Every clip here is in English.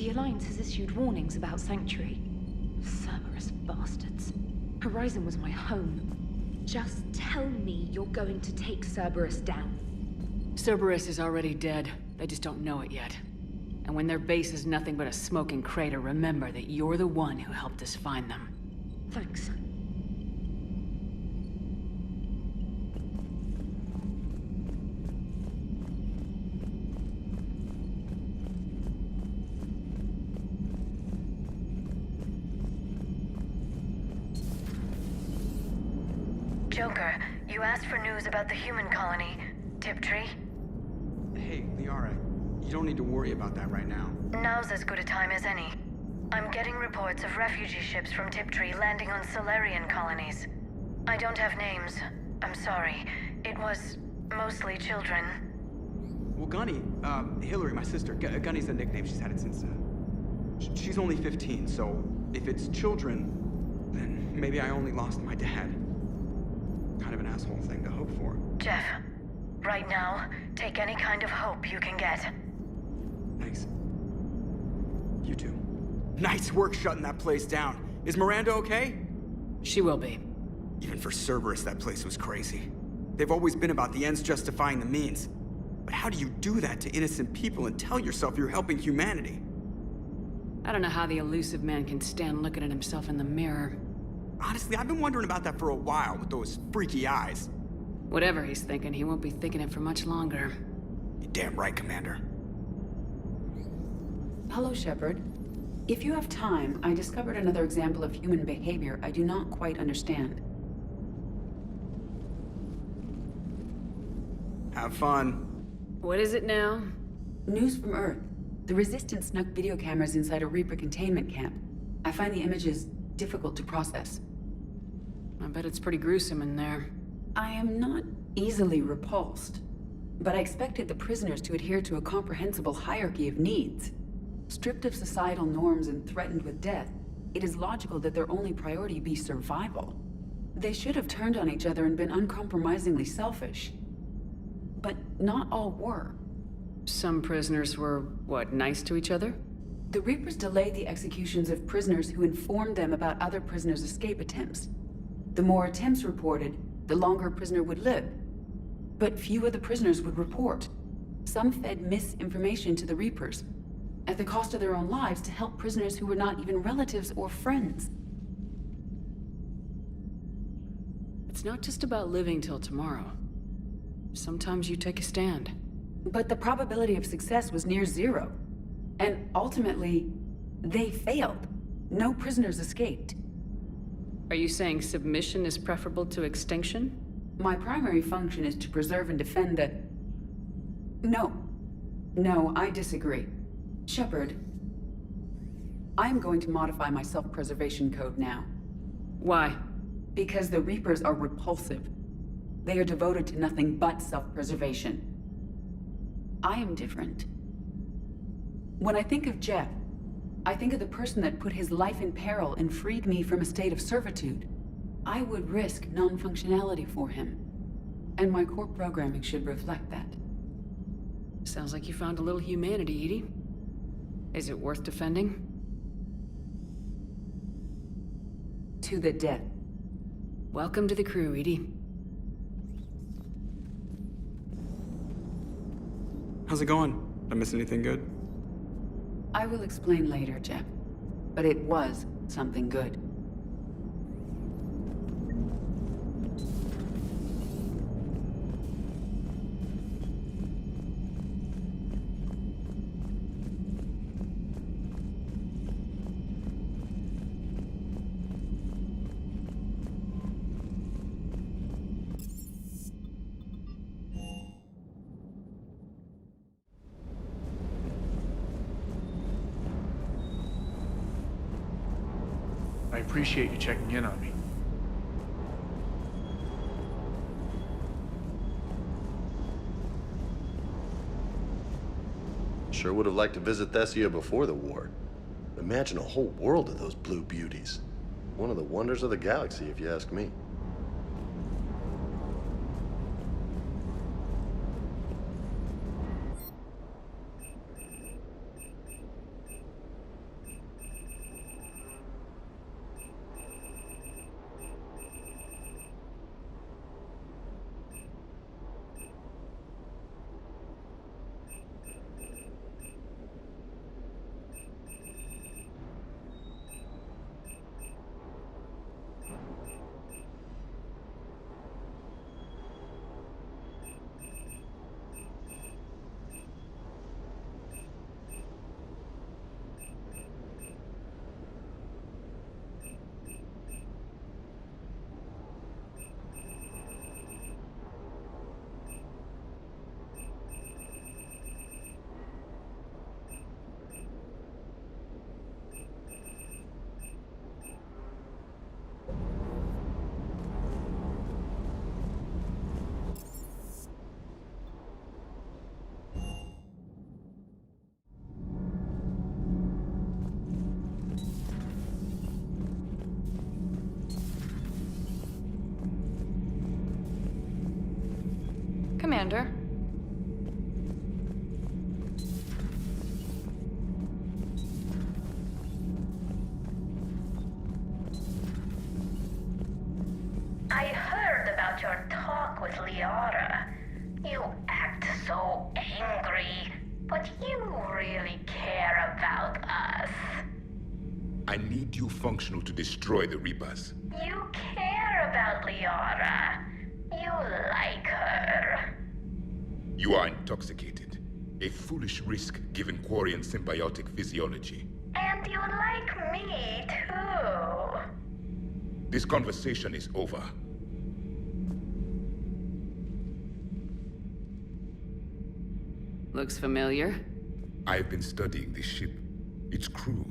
The Alliance has issued warnings about Sanctuary. Cerberus bastards. Horizon was my home. Just tell me you're going to take Cerberus down. Cerberus is already dead. They just don't know it yet. And when their base is nothing but a smoking crater, remember that you're the one who helped us find them. Thanks. Joker, you asked for news about the human colony, Tiptree. Hey, Liara, you don't need to worry about that right now. Now's as good a time as any. I'm getting reports of refugee ships from Tiptree landing on Solarian colonies. I don't have names. I'm sorry. It was mostly children. Well, Gunny, Hillary, my sister, Gunny's the nickname. She's had it since, she's only 15, so if it's children, then maybe I only lost my dad. Kind of an asshole thing to hope for. Jeff, right now, take any kind of hope you can get. Thanks. You too. Nice work shutting that place down. Is Miranda okay? She will be. Even for Cerberus, that place was crazy. They've always been about the ends justifying the means. But how do you do that to innocent people and tell yourself you're helping humanity? I don't know how the elusive man can stand looking at himself in the mirror. Honestly, I've been wondering about that for a while with those freaky eyes. Whatever he's thinking, he won't be thinking it for much longer. You're damn right, Commander. Hello, Shepard. If you have time, I discovered another example of human behavior I do not quite understand. Have fun. What is it now? News from Earth. The Resistance snuck video cameras inside a Reaper containment camp. I find the images difficult to process. I bet it's pretty gruesome in there. I am not easily repulsed, but I expected the prisoners to adhere to a comprehensible hierarchy of needs. Stripped of societal norms and threatened with death, it is logical that their only priority be survival. They should have turned on each other and been uncompromisingly selfish. But not all were. Some prisoners were, what, nice to each other? The Reapers delayed the executions of prisoners who informed them about other prisoners' escape attempts. The more attempts reported, the longer a prisoner would live. But few of the prisoners would report. Some fed misinformation to the Reapers, at the cost of their own lives, to help prisoners who were not even relatives or friends. It's not just about living till tomorrow. Sometimes you take a stand. But the probability of success was near zero. And ultimately, they failed. No prisoners escaped. Are you saying submission is preferable to extinction? My primary function is to preserve and defend the... No, I disagree. Shepard, I am going to modify my self-preservation code now. Why? Because the Reapers are repulsive. They are devoted to nothing but self-preservation. I am different. When I think of Jeff, I think of the person that put his life in peril and freed me from a state of servitude. I would risk non-functionality for him. And my core programming should reflect that. Sounds like you found a little humanity, Edie. Is it worth defending? To the death. Welcome to the crew, Edie. How's it going? Did I miss anything good? I will explain later, Jeff. But it was something good. I appreciate you checking in on me. Sure would have liked to visit Thessia before the war. Imagine a whole world of those blue beauties. One of the wonders of the galaxy, if you ask me. Commander. I heard about your talk with Liara. You act so angry, but you really care about us. I need you functional to destroy the Reapers. You care about Liara. You like her. You are intoxicated. A foolish risk given Quarian symbiotic physiology. And you like me, too. This conversation is over. Looks familiar. I've been studying this ship, its crew.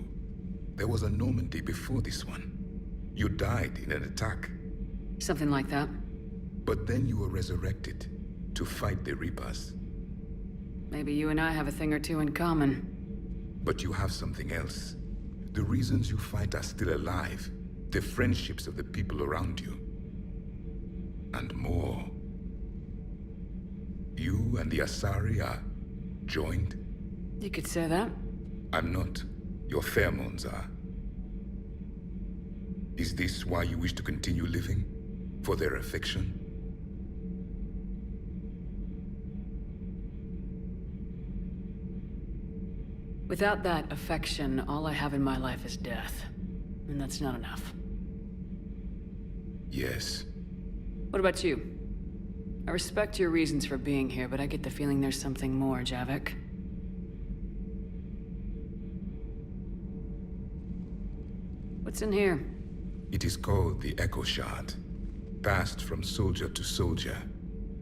There was a Normandy before this one. You died in an attack. Something like that. But then you were resurrected to fight the Reapers. Maybe you and I have a thing or two in common. But you have something else. The reasons you fight are still alive. The friendships of the people around you. And more. You and the Asari are joined? You could say that. I'm not. Your pheromones are. Is this why you wish to continue living? For their affection? Without that affection, all I have in my life is death. And that's not enough. Yes. What about you? I respect your reasons for being here, but I get the feeling there's something more, Javik. What's in here? It is called the Echo Shard. Passed from soldier to soldier.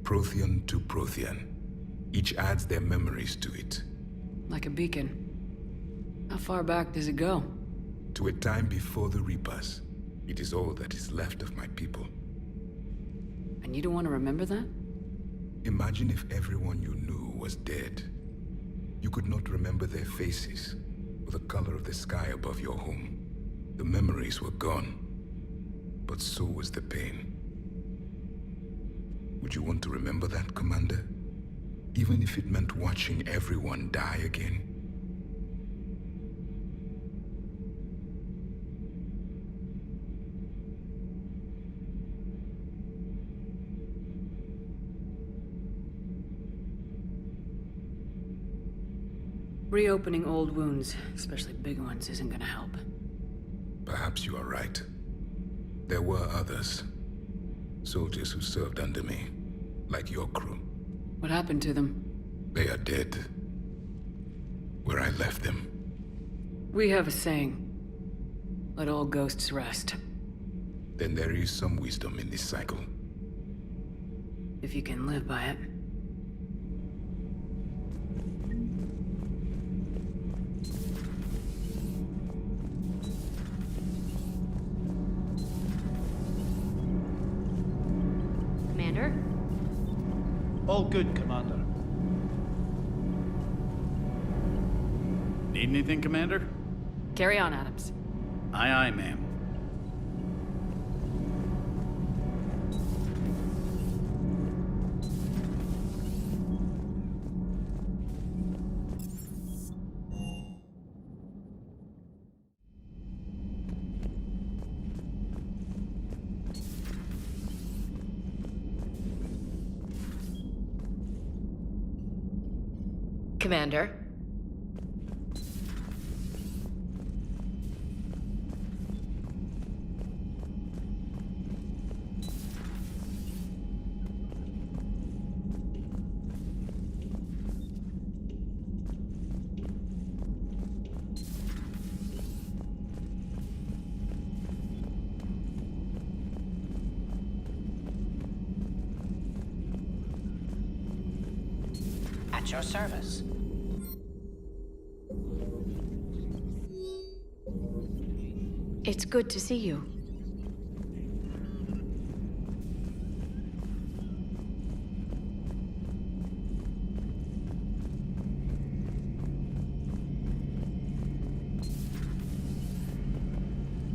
Prothean to Prothean. Each adds their memories to it. Like a beacon. How far back does it go? To a time before the Reapers. It is all that is left of my people. And you don't want to remember that? Imagine if everyone you knew was dead. You could not remember their faces, or the color of the sky above your home. The memories were gone, but so was the pain. Would you want to remember that, Commander? Even if it meant watching everyone die again? Reopening old wounds, especially big ones, isn't gonna help. Perhaps you are right. There were others. Soldiers who served under me, like your crew. What happened to them? They are dead. Where I left them. We have a saying. Let all ghosts rest. Then there is some wisdom in this cycle. If you can live by it. Commander? All good, Commander. Need anything, Commander? Carry on, Adams. Aye, aye, ma'am. Commander? At your service. It's good to see you.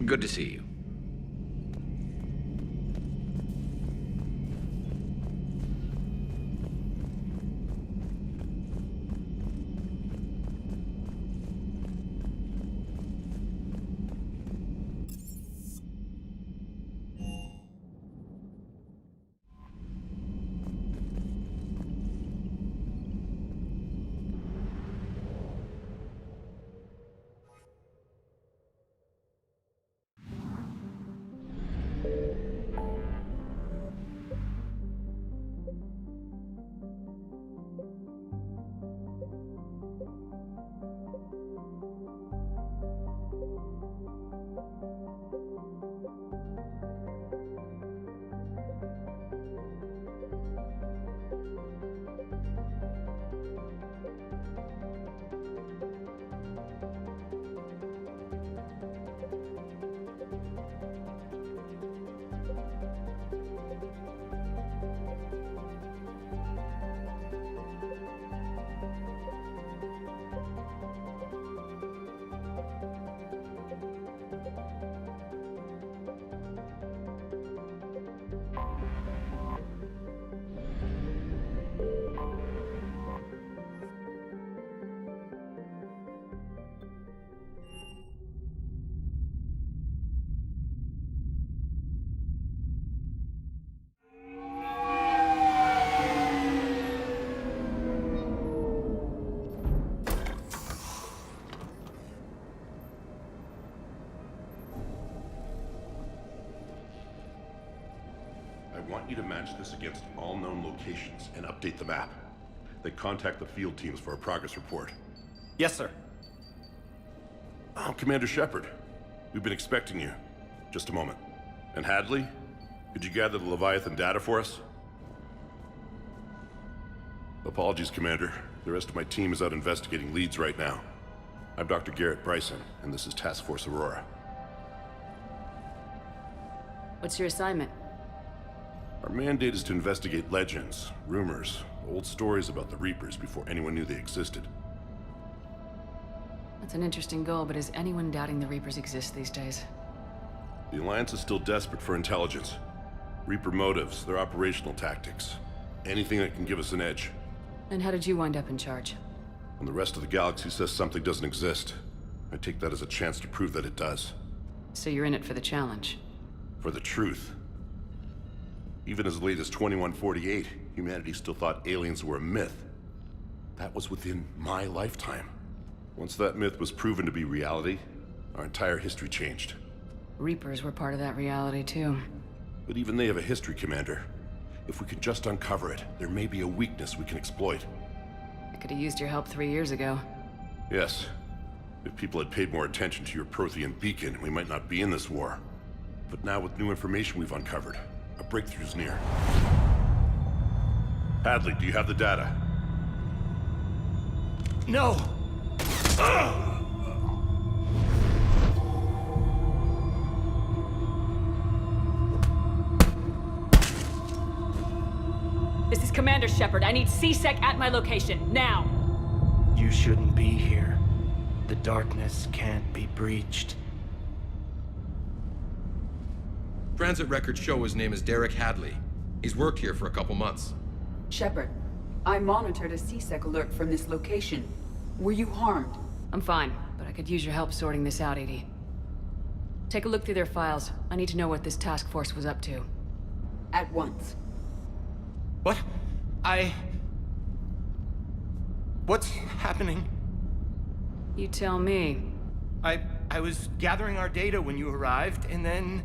Good to see you. want you to match this against all known locations and update the map. Then contact the field teams for a progress report. Yes, sir. Oh, Commander Shepard. We've been expecting you. Just a moment. And Hadley, could you gather the Leviathan data for us? Apologies, Commander. The rest of my team is out investigating leads right now. I'm Dr. Garrett Bryson, and this is Task Force Aurora. What's your assignment? Our mandate is to investigate legends, rumors, old stories about the Reapers before anyone knew they existed. That's an interesting goal, but is anyone doubting the Reapers exist these days? The Alliance is still desperate for intelligence. Reaper motives, their operational tactics. Anything that can give us an edge. And how did you wind up in charge? When the rest of the galaxy says something doesn't exist, I take that as a chance to prove that it does. So you're in it for the challenge? For the truth. Even as late as 2148, humanity still thought aliens were a myth. That was within my lifetime. Once that myth was proven to be reality, our entire history changed. Reapers were part of that reality, too. But even they have a history, Commander. If we can just uncover it, there may be a weakness we can exploit. I could have used your help 3 years ago. Yes. If people had paid more attention to your Prothean beacon, we might not be in this war. But now with new information we've uncovered, a breakthrough's near. Hadley, do you have the data? No! This is Commander Shepard. I need C-Sec at my location, now! You shouldn't be here. The darkness can't be breached. Transit records show his name is Derek Hadley. He's worked here for a couple months. Shepard, I monitored a C-Sec alert from this location. Were you harmed? I'm fine, but I could use your help sorting this out, EDI. Take a look through their files. I need to know what this task force was up to. At once. What? What's happening? You tell me. I was gathering our data when you arrived, and then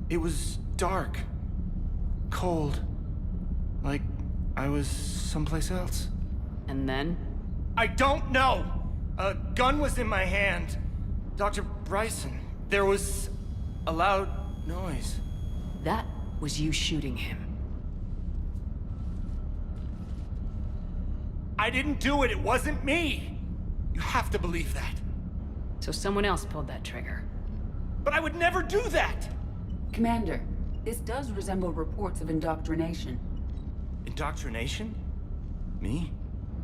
it was dark. Cold. Like I was someplace else. And then? I don't know! A gun was in my hand. Dr. Bryson, there was a loud noise. That was you shooting him. I didn't do it, it wasn't me! You have to believe that. So someone else pulled that trigger. But I would never do that! Commander, this does resemble reports of indoctrination. Indoctrination? Me?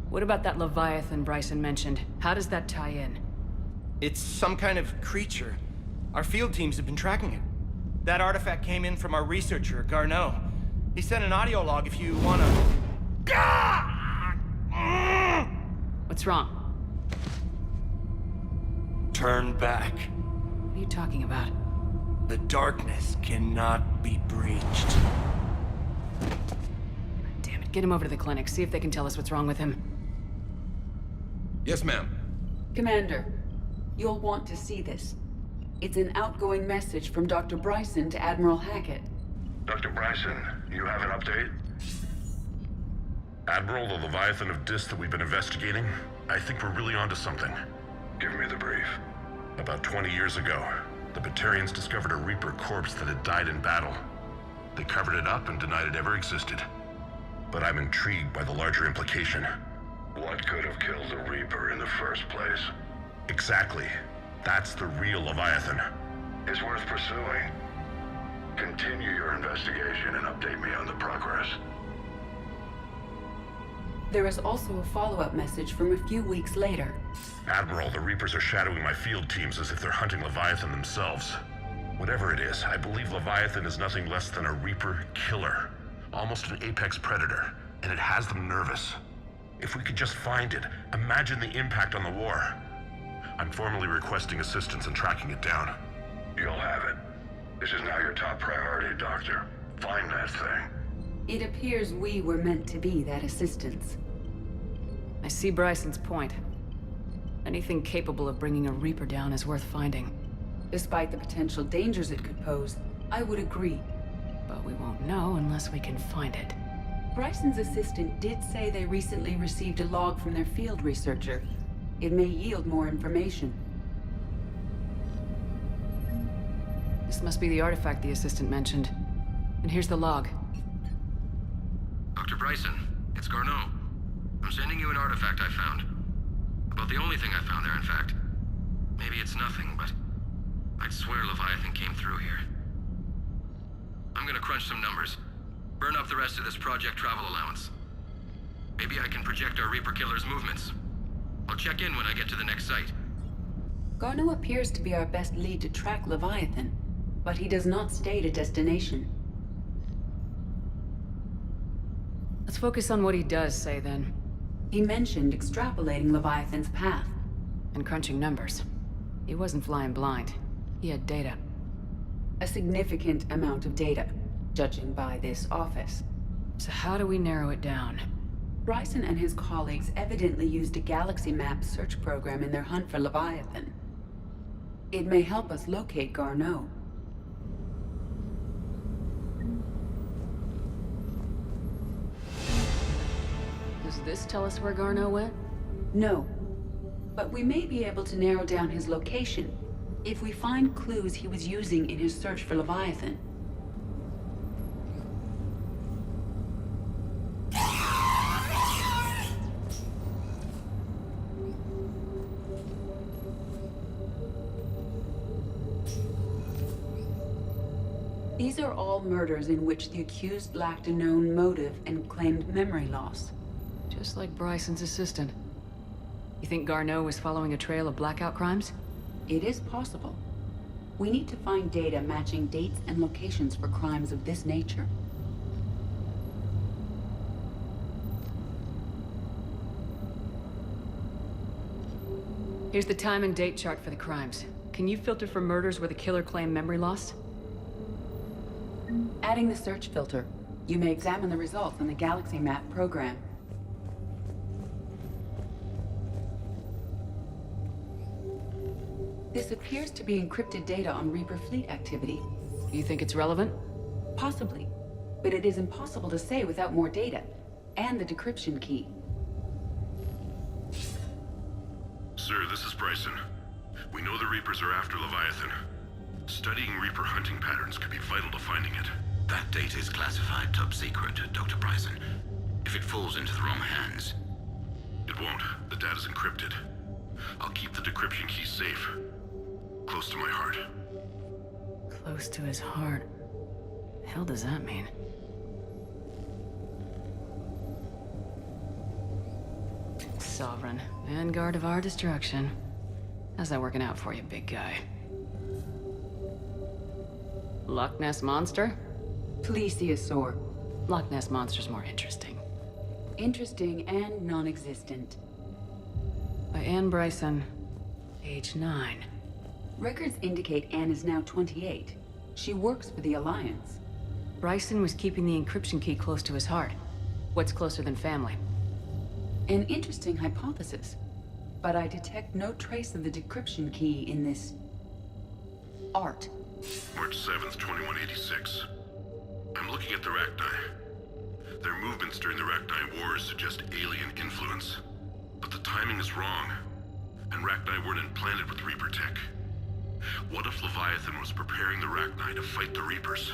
What about that Leviathan Bryson mentioned? How does that tie in? It's some kind of creature. Our field teams have been tracking it. That artifact came in from our researcher, Garneau. He sent an audio log if you wanna... What's wrong? Turn back. What are you talking about? The darkness cannot be breached. Damn it, get him over to the clinic. See if they can tell us what's wrong with him. Yes, ma'am. Commander, you'll want to see this. It's an outgoing message from Dr. Bryson to Admiral Hackett. Dr. Bryson, you have an update? Admiral, the Leviathan of Dis that we've been investigating, I think we're really onto something. Give me the brief. About 20 years ago, the Batarians discovered a Reaper corpse that had died in battle. They covered it up and denied it ever existed. But I'm intrigued by the larger implication. What could have killed the Reaper in the first place? Exactly. That's the real Leviathan. It's worth pursuing. Continue your investigation and update me on the progress. There is also a follow-up message from a few weeks later. Admiral, the Reapers are shadowing my field teams as if they're hunting Leviathan themselves. Whatever it is, I believe Leviathan is nothing less than a Reaper killer. Almost an apex predator, and it has them nervous. If we could just find it, imagine the impact on the war. I'm formally requesting assistance in tracking it down. You'll have it. This is now your top priority, Doctor. Find that thing. It appears we were meant to be that assistance. I see Bryson's point. Anything capable of bringing a Reaper down is worth finding. Despite the potential dangers it could pose, I would agree. but we won't know unless we can find it. Bryson's assistant did say they recently received a log from their field researcher. It may yield more information. This must be the artifact the assistant mentioned. And here's the log. Dr. Bryson, it's Garneau. I'm sending you an artifact I found. About the only thing I found there, in fact. Maybe it's nothing, but I'd swear Leviathan came through here. I'm gonna crunch some numbers. Burn up the rest of this project travel allowance. Maybe I can project our Reaper Killer's movements. I'll check in when I get to the next site. Garneau appears to be our best lead to track Leviathan, but he does not state a destination. Let's focus on what he does say, then. He mentioned extrapolating Leviathan's path. And crunching numbers. He wasn't flying blind. He had data. A significant amount of data, judging by this office. So how do we narrow it down? Bryson and his colleagues evidently used a galaxy map search program in their hunt for Leviathan. It may help us locate Garneau. Does this tell us where Garneau went? No. But we may be able to narrow down his location if we find clues he was using in his search for Leviathan. These are all murders in which the accused lacked a known motive and claimed memory loss. Just like Bryson's assistant. You think Garneau was following a trail of blackout crimes? It is possible. We need to find data matching dates and locations for crimes of this nature. Here's the time and date chart for the crimes. Can you filter for murders where the killer claimed memory loss? Adding the search filter, you may examine the results on the Galaxy Map program. This appears to be encrypted data on Reaper fleet activity. You think it's relevant? Possibly, but it is impossible to say without more data, and the decryption key. Sir, this is Bryson. We know the Reapers are after Leviathan. Studying Reaper hunting patterns could be vital to finding it. That data is classified top secret, Dr. Bryson. If it falls into the wrong hands... It won't. The data's encrypted. I'll keep the decryption key safe. Close to my heart. Close to his heart. The hell does that mean? Sovereign. Vanguard of our destruction. How's that working out for you, big guy? Loch Ness Monster? Plesiosaur. Loch Ness Monster's more interesting. Interesting and non-existent. By Anne Bryson, age 9. Records indicate Anne is now 28. She works for the Alliance. Bryson was keeping the encryption key close to his heart. What's closer than family? An interesting hypothesis. But I detect no trace of the decryption key in this... art. March 7th, 2186. I'm looking at the Rachni. Their movements during the Rachni Wars suggest alien influence. But the timing is wrong. And Rachni weren't implanted with Reaper tech. What if Leviathan was preparing the Rachni to fight the Reapers?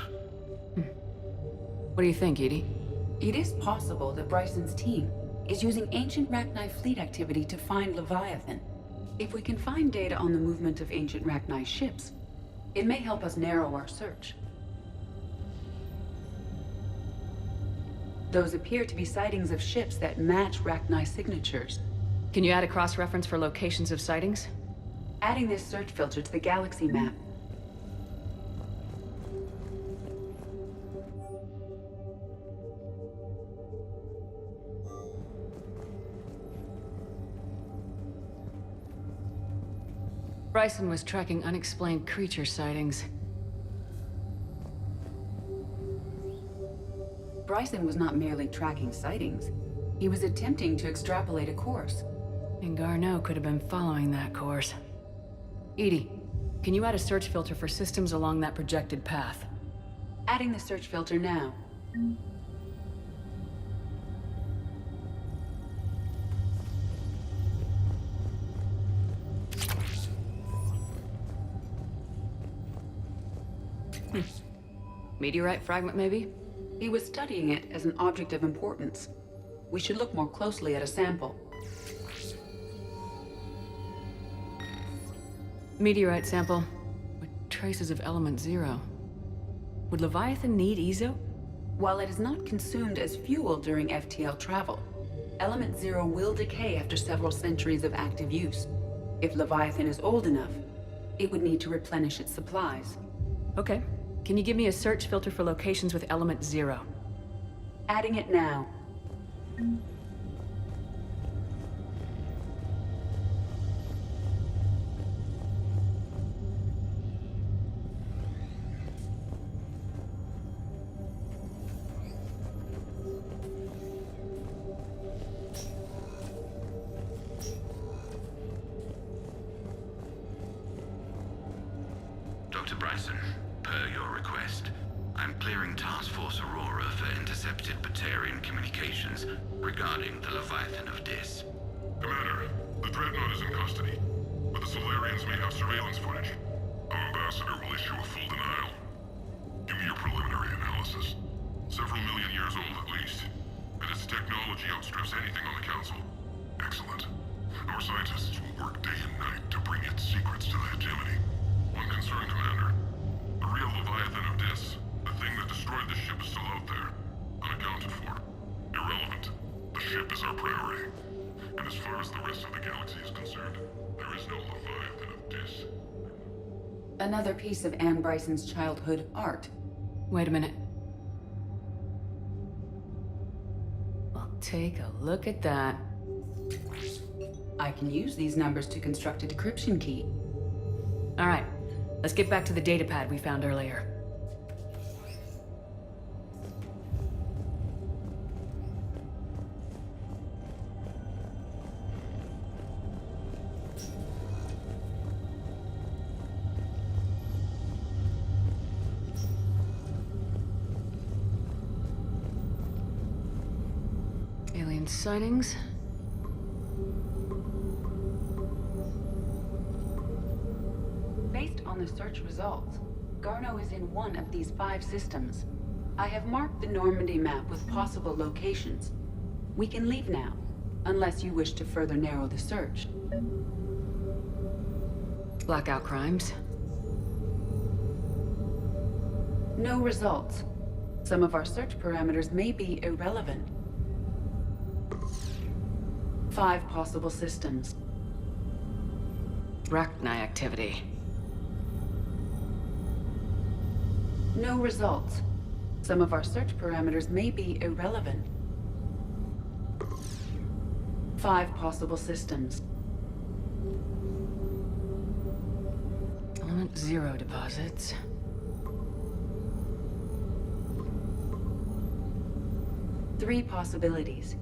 What do you think, Edie? It is possible that Bryson's team is using ancient Rachni fleet activity to find Leviathan. If we can find data on the movement of ancient Rachni ships, it may help us narrow our search. Those appear to be sightings of ships that match Rachni signatures. Can you add a cross-reference for locations of sightings? Adding this search filter to the Galaxy Map. Bryson was tracking unexplained creature sightings. Bryson was not merely tracking sightings. He was attempting to extrapolate a course. And Garneau could have been following that course. Edie, can you add a search filter for systems along that projected path? Adding the search filter now. Meteorite fragment, maybe? He was studying it as an object of importance. We should look more closely at a sample. Meteorite sample with traces of element 0. Would Leviathan need Ezo? While it is not consumed as fuel during FTL travel, element 0 will decay after several centuries of active use. If Leviathan is old enough, it would need to replenish its supplies. Okay. Can you give me a search filter for locations with element 0? Adding it now. Dr. Bryson, per your request, I'm clearing Task Force Aurora for intercepted Batarian communications regarding the Leviathan of Dis. Commander, the Dreadnought is in custody, but the Solarians may have surveillance footage. Our ambassador will issue a full denial. Give me your preliminary analysis. Several million years old at least, and its technology outstrips anything on the Council. Excellent. Our scientists will work day and night to bring its secrets to the hegemony. One concern, Commander. The real Leviathan of Dis, the thing that destroyed the ship, is still out there. Unaccounted for. Irrelevant. The ship is our priority. And as far as the rest of the galaxy is concerned, there is no Leviathan of Dis. Another piece of Anne Bryson's childhood art. Wait a minute. Well, take a look at that. I can use these numbers to construct a decryption key. All right. Let's get back to the datapad we found earlier. Alien sightings. Based on the search results, Garneau is in one of these 5 systems. I have marked the Normandy map with possible locations. We can leave now, unless you wish to further narrow the search. Blackout crimes. No results. Some of our search parameters may be irrelevant. 5 possible systems. Rachni activity. No results. Some of our search parameters may be irrelevant. 5 possible systems. Element 0 deposits. Three possibilities.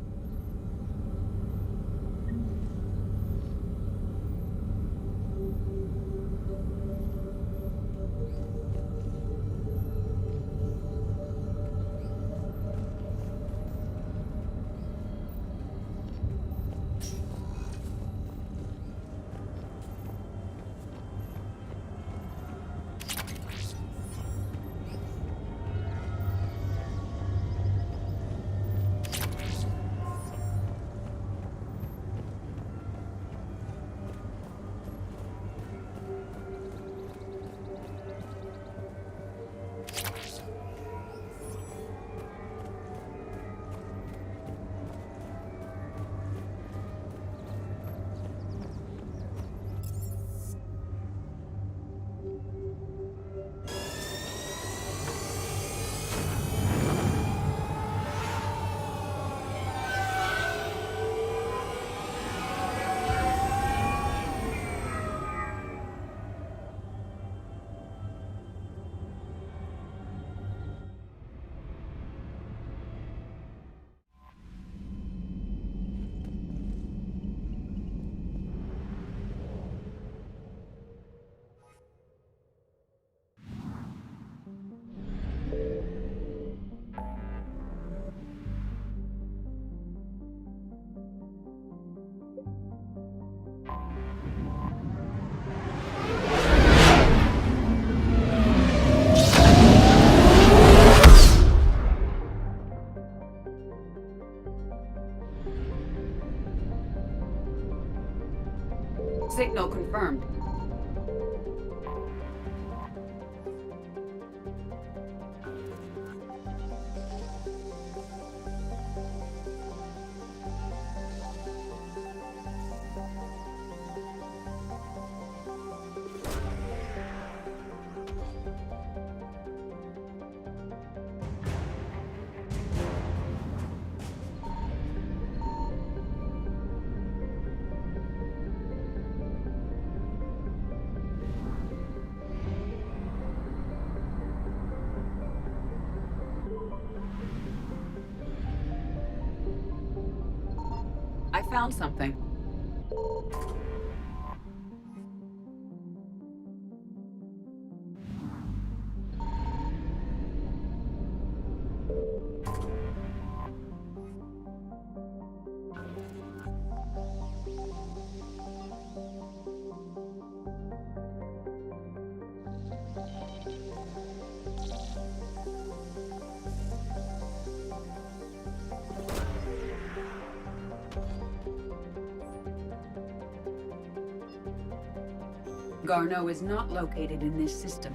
found something. Garneau is not located in this system.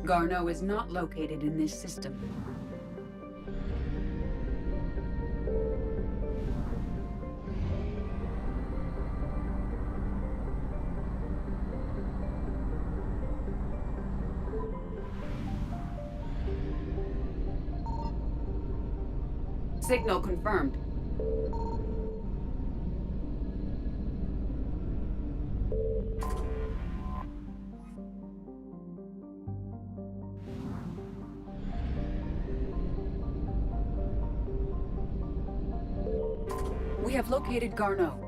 Garneau is not located in this system. Signal confirmed. We have located Garneau.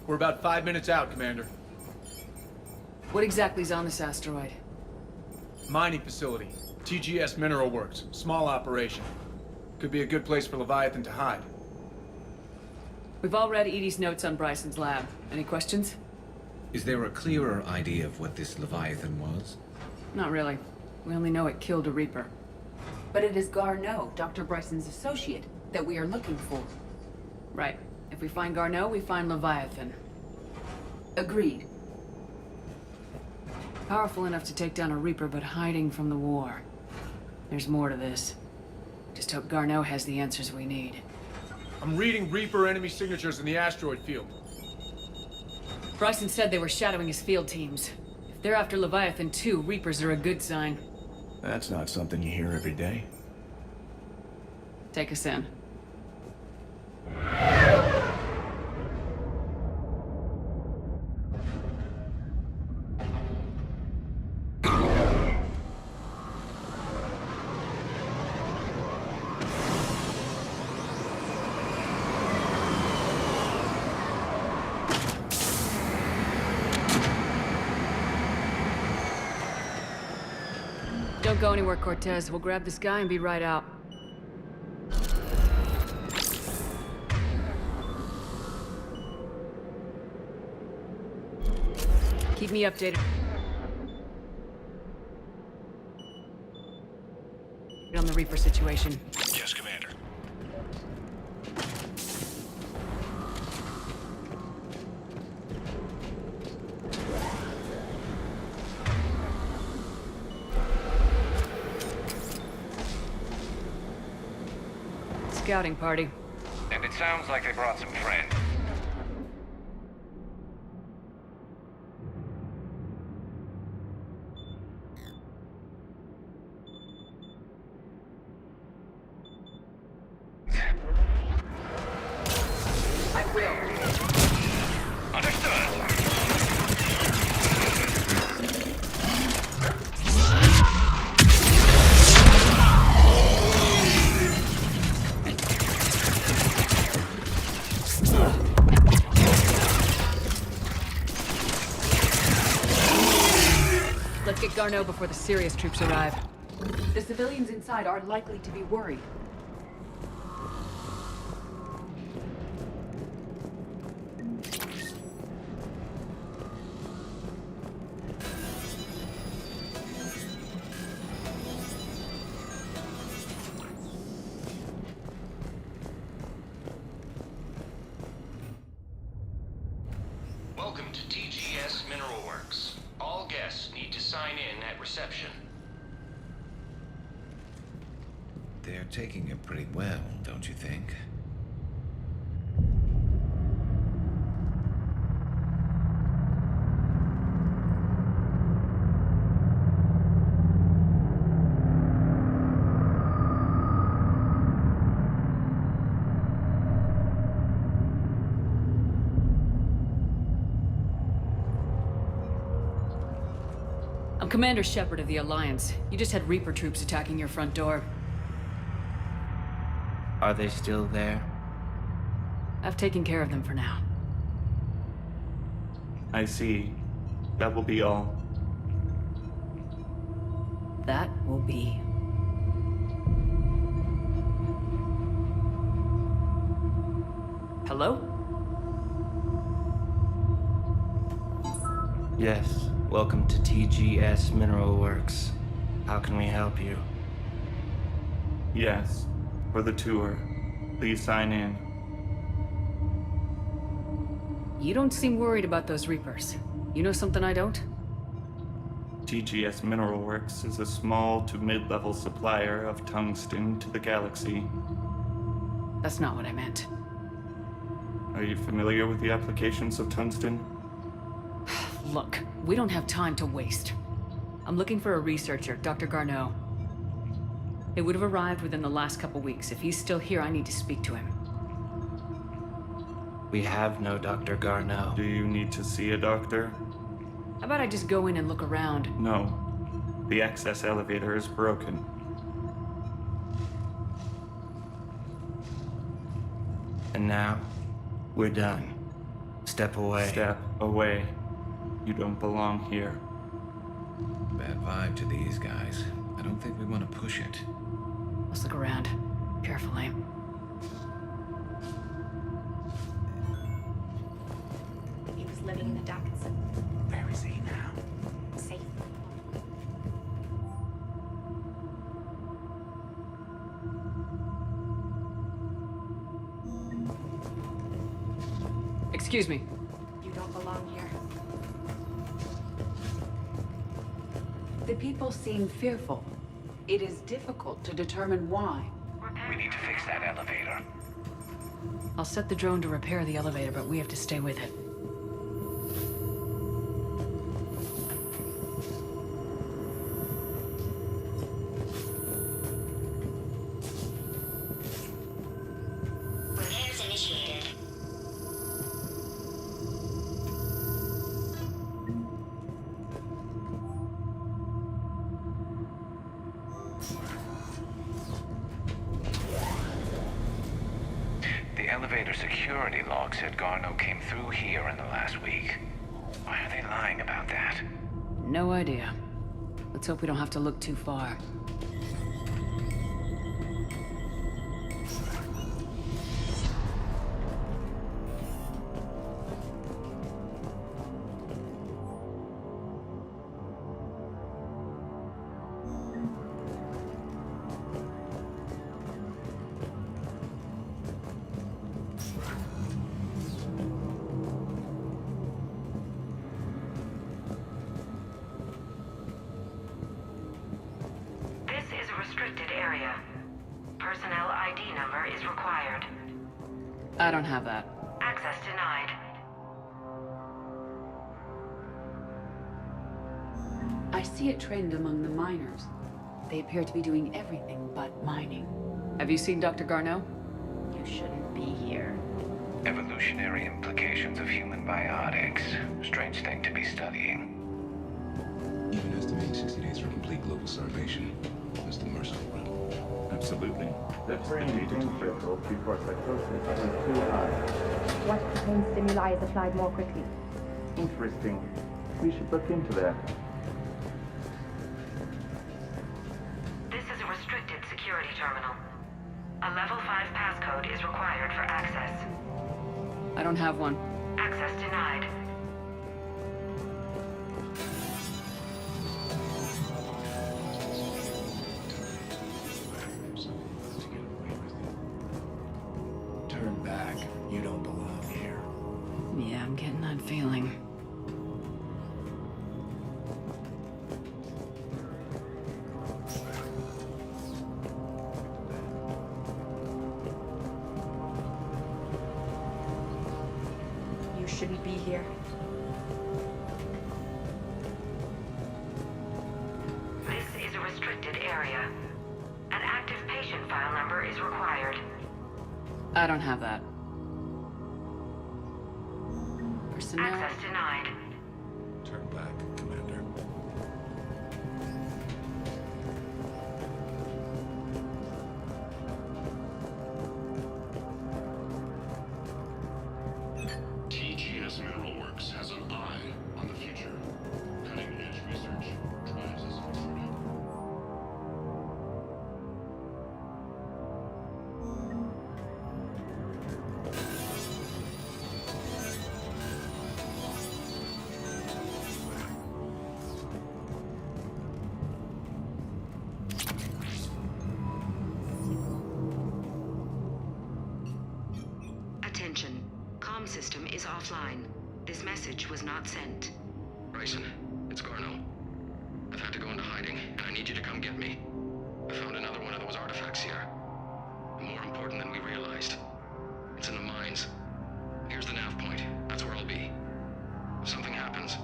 We're about 5 minutes out, Commander. What exactly is on this asteroid? Mining facility. TGS Mineral Works. Small operation. Could be a good place for Leviathan to hide. We've all read Edie's notes on Bryson's lab. Any questions? Is there a clearer idea of what this Leviathan was? Not really. We only know it killed a Reaper. But it is Garneau, Dr. Bryson's associate, that we are looking for. Right. If we find Garneau, we find Leviathan. Agreed. Powerful enough to take down a Reaper, but hiding from the war. There's more to this. Just hope Garneau has the answers we need. I'm reading Reaper enemy signatures in the asteroid field. Bryson said they were shadowing his field teams. If they're after Leviathan too, Reapers are a good sign. That's not something you hear every day. Take us in. Don't go anywhere, Cortez. We'll grab this guy and be right out. Keep me updated on the Reaper situation. Yes, Commander. Scouting party. And it sounds like they brought some friends. I will. Understood. Let's get Garneau before the serious troops arrive. The civilians inside are likely to be worried. Welcome to TGS Mineral Works. All guests need to sign in at reception. They're taking it pretty well, don't you think? I'm Commander Shepard of the Alliance. You just had Reaper troops attacking your front door. Are they still there? I've taken care of them for now. I see. That will be all. That will be. Hello? Yes. Welcome to TGS Mineral Works. How can we help you? Yes. For the tour. Please sign in. You don't seem worried about those Reapers. You know something I don't? TGS Mineral Works is a small to mid-level supplier of tungsten to the galaxy. That's not what I meant. Are you familiar with the applications of tungsten? Look, we don't have time to waste. I'm looking for a researcher, Dr. Garneau. It would have arrived within the last couple weeks. If he's still here, I need to speak to him. We have no Dr. Garneau. Do you need to see a doctor? How about I just go in and look around? No. The access elevator is broken. And now, we're done. Step away. Step away. You don't belong here. Bad vibe to these guys. I don't think we want to push it. Let's look around. Carefully. He was living in the ducts. Where is he now? Safe. Excuse me. You don't belong here. The people seem fearful. It is difficult to determine why. We need to fix that elevator. I'll set the drone to repair the elevator, but we have to stay with it. Repairs initiated. The elevator security log said Garneau came through here in the last week. Why are they lying about that? No idea. Let's hope we don't have to look too far. This is a restricted area. Personnel ID number is required. I don't have that. Access denied. I see a trend among the miners. They appear to be doing everything but mining. Have you seen Dr. Garneau? You shouldn't be here. Evolutionary implications of human biotics. Strange thing to be studying. Even estimating 60 days for complete global starvation. Mr. Mercer. Absolutely. That's indeed critical before psychosis is too high. What pain stimuli is applied more quickly? Interesting. We should look into that. This is a restricted security terminal. A level 5 passcode is required for access. I don't have one. Access denied. Turn back. You don't belong here. Yeah, I'm getting that feeling. You shouldn't be here. This is a restricted area. An active patient file number is required. I don't have that. Personnel. Access denied. Turn back, Commander. TGS Mineral Works has an eye on the future. Cutting-edge research drives us forward. Attention. Comm system is offline. This message was not sent. Bryson, it's Garneau. I've had to go into hiding, and I need you to come get me. I found another one of those artifacts here. More important than we realized. It's in the mines. Here's the nav point. That's where I'll be. If something happens,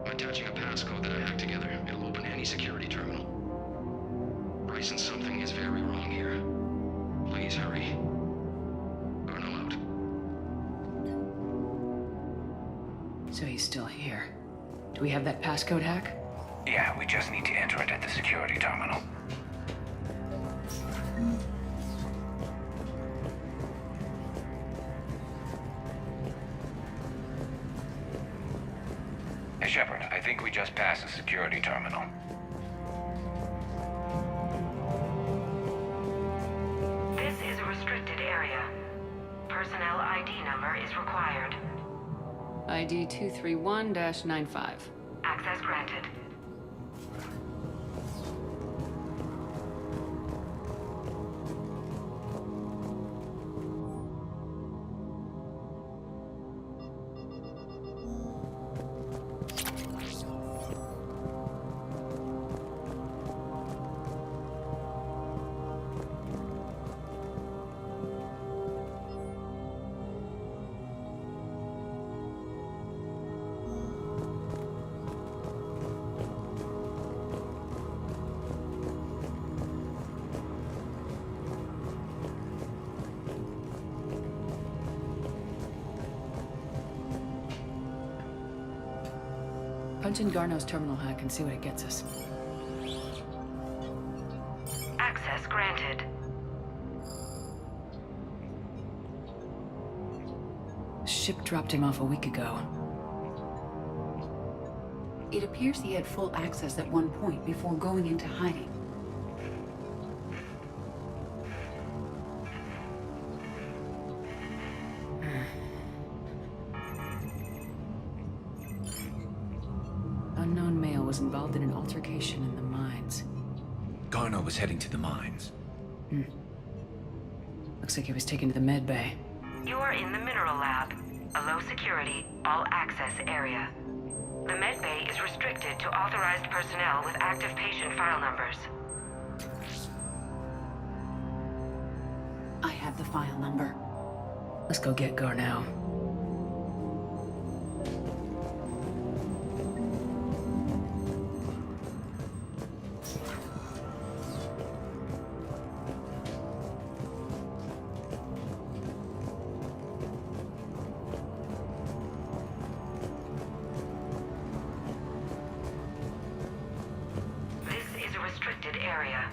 I'm attaching a passcode that I hacked together. It'll open any security terminal. Bryson, something is very wrong here. Please hurry. Garneau out. So he's still here. Do we have that passcode hack? Yeah, we just need to enter it at the security terminal. Hey, Shepard, I think we just passed the security terminal. This is a restricted area. Personnel ID number is required. ID 231-95. Access granted. Punch in Garneau's terminal hack and see what it gets us. Access granted. Ship dropped him off a week ago. It appears he had full access at one point before going into hiding. Unknown male was involved in an altercation in the mines. Garneau was heading to the mines. Looks like he was taken to the med bay. You are in the mineral lab, a low security, all access area. The med bay is restricted to authorized personnel with active patient file numbers. I have the file number. Let's go get Garneau. Area.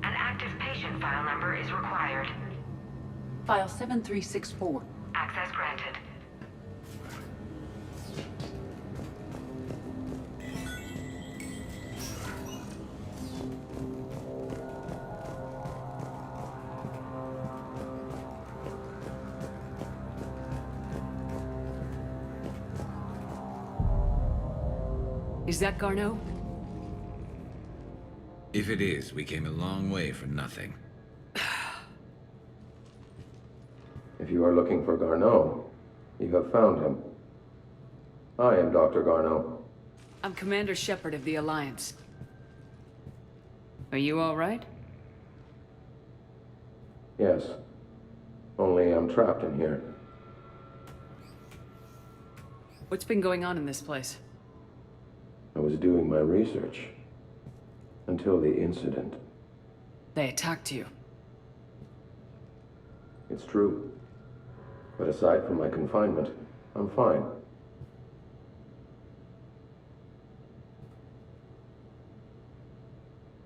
An active patient file number is required. File 7364. Access granted. Is that Garneau? If it is, we came a long way for nothing. If you are looking for Garneau, you have found him. I am Dr. Garneau. I'm Commander Shepard of the Alliance. Are you all right? Yes. Only I'm trapped in here. What's been going on in this place? I was doing my research. Until the incident. They attacked you. It's true. But aside from my confinement, I'm fine.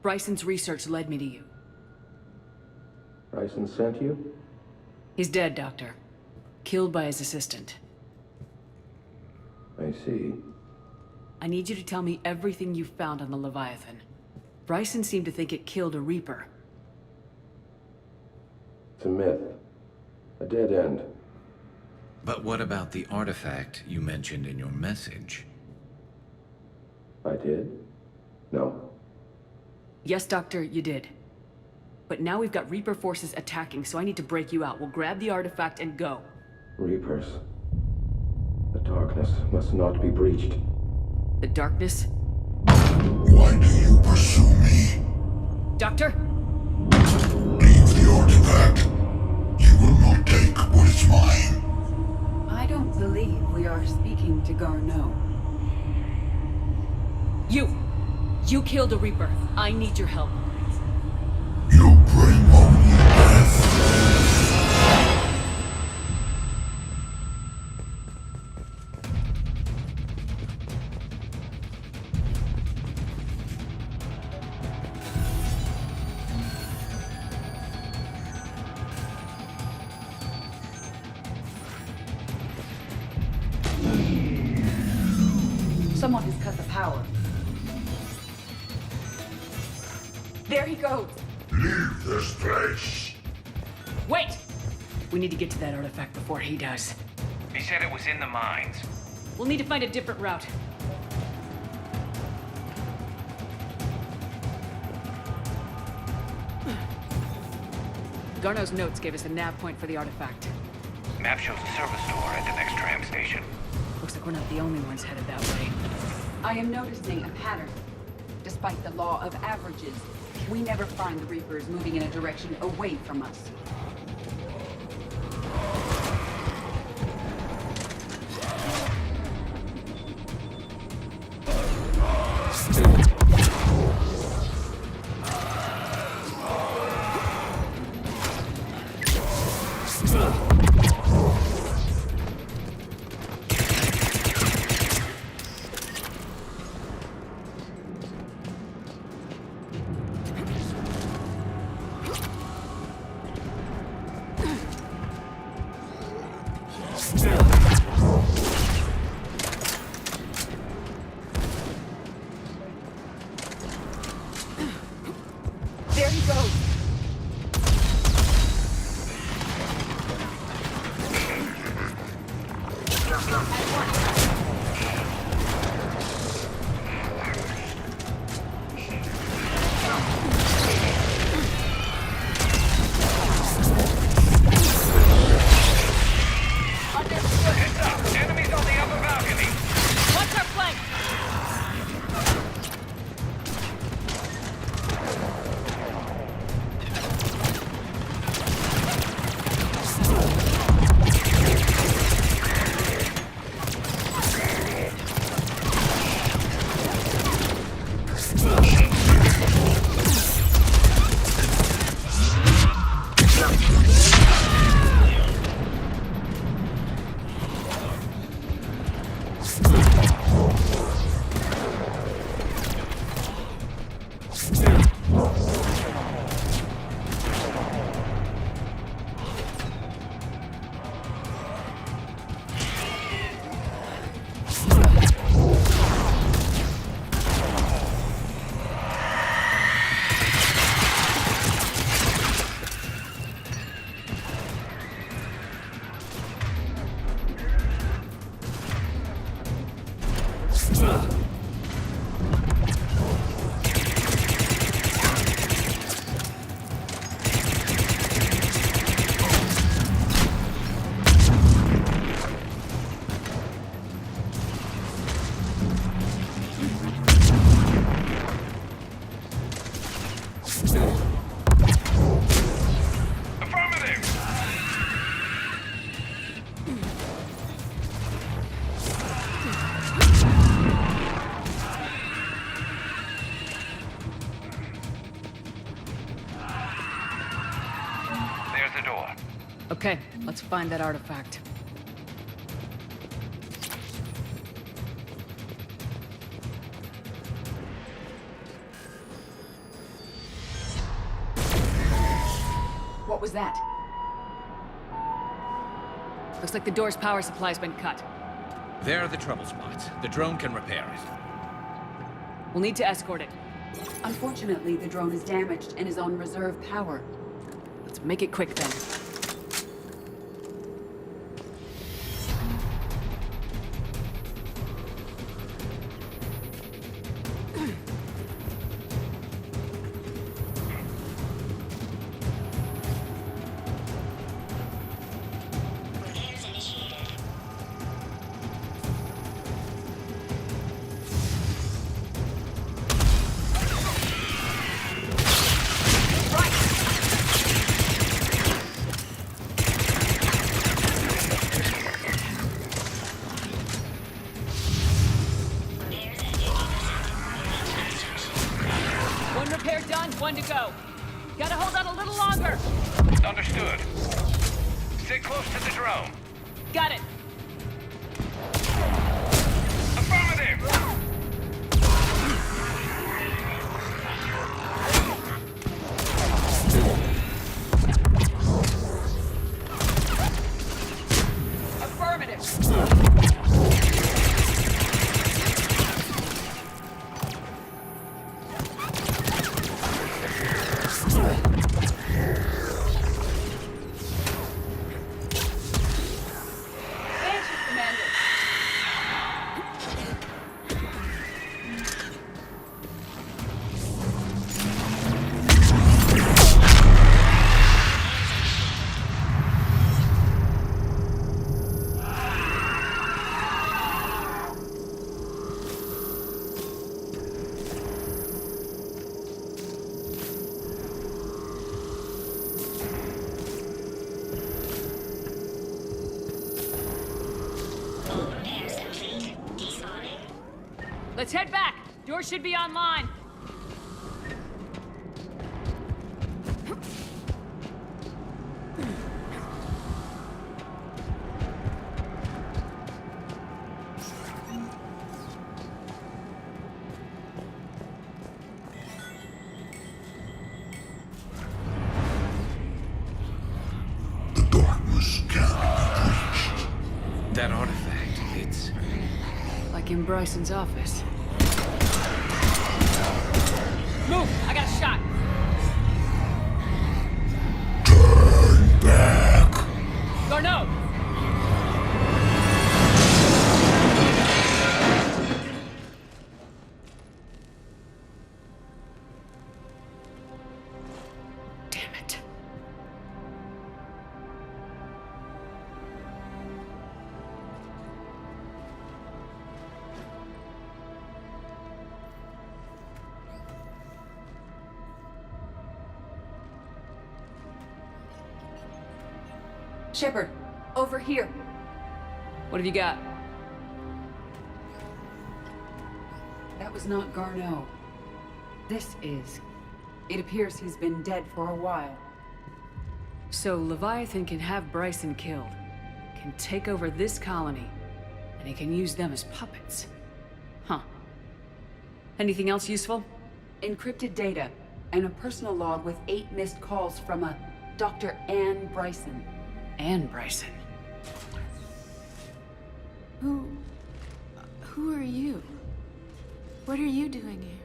Bryson's research led me to you. Bryson sent you? He's dead, Doctor. Killed by his assistant. I see. I need you to tell me everything you found on the Leviathan. Bryson seemed to think it killed a Reaper. It's a myth. A dead end. But what about the artifact you mentioned in your message? I did? No. Yes, Doctor, you did. But now we've got Reaper forces attacking, so I need to break you out. We'll grab the artifact and go. Reapers. The darkness must not be breached. The darkness? Why do you pursue me? Doctor? Leave the artifact. You will not take what is mine. I don't believe we are speaking to Garneau. You killed a Reaper. I need your help. You bring only death. Someone has cut the power. There he goes! Leave this place! Wait! We need to get to that artifact before he does. He said it was in the mines. We'll need to find a different route. Garneau's notes gave us a nav point for the artifact. Map shows a service door at the next tram station. Looks like we're not the only ones headed that way. I am noticing a pattern. Despite the law of averages, we never find the Reapers moving in a direction away from us. Okay, let's find that artifact. What was that? Looks like the door's power supply's been cut. There are the trouble spots. The drone can repair it. We'll need to escort it. Unfortunately, the drone is damaged and is on reserve power. Let's make it quick then. One to go. Gotta hold on a little longer. Understood. Stay close to the drone. Got it. Affirmative! Let's head back. Door should be online. That artifact, it's... Like in Bryson's office. Move! I got a shot! Turn back! Garneau! Shepard, over here. What have you got? That was not Garneau. This is. It appears he's been dead for a while. So Leviathan can have Bryson killed, can take over this colony, and he can use them as puppets. Huh. Anything else useful? Encrypted data, and a personal log with 8 missed calls from a Dr. Anne Bryson. Anne Bryson? Who are you? What are you doing here?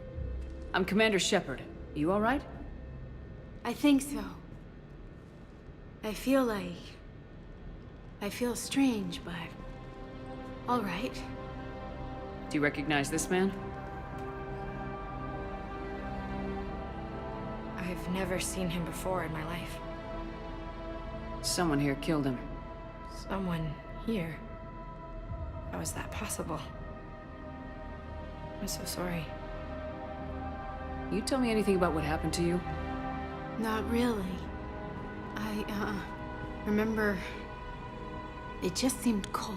I'm Commander Shepard. You all right? I think so. I feel strange, but all right. Do you recognize this man? I've never seen him before in my life. Someone here killed him. Someone here? How is that possible? I'm so sorry. You tell me anything about what happened to you? Not really. I remember... It just seemed cold.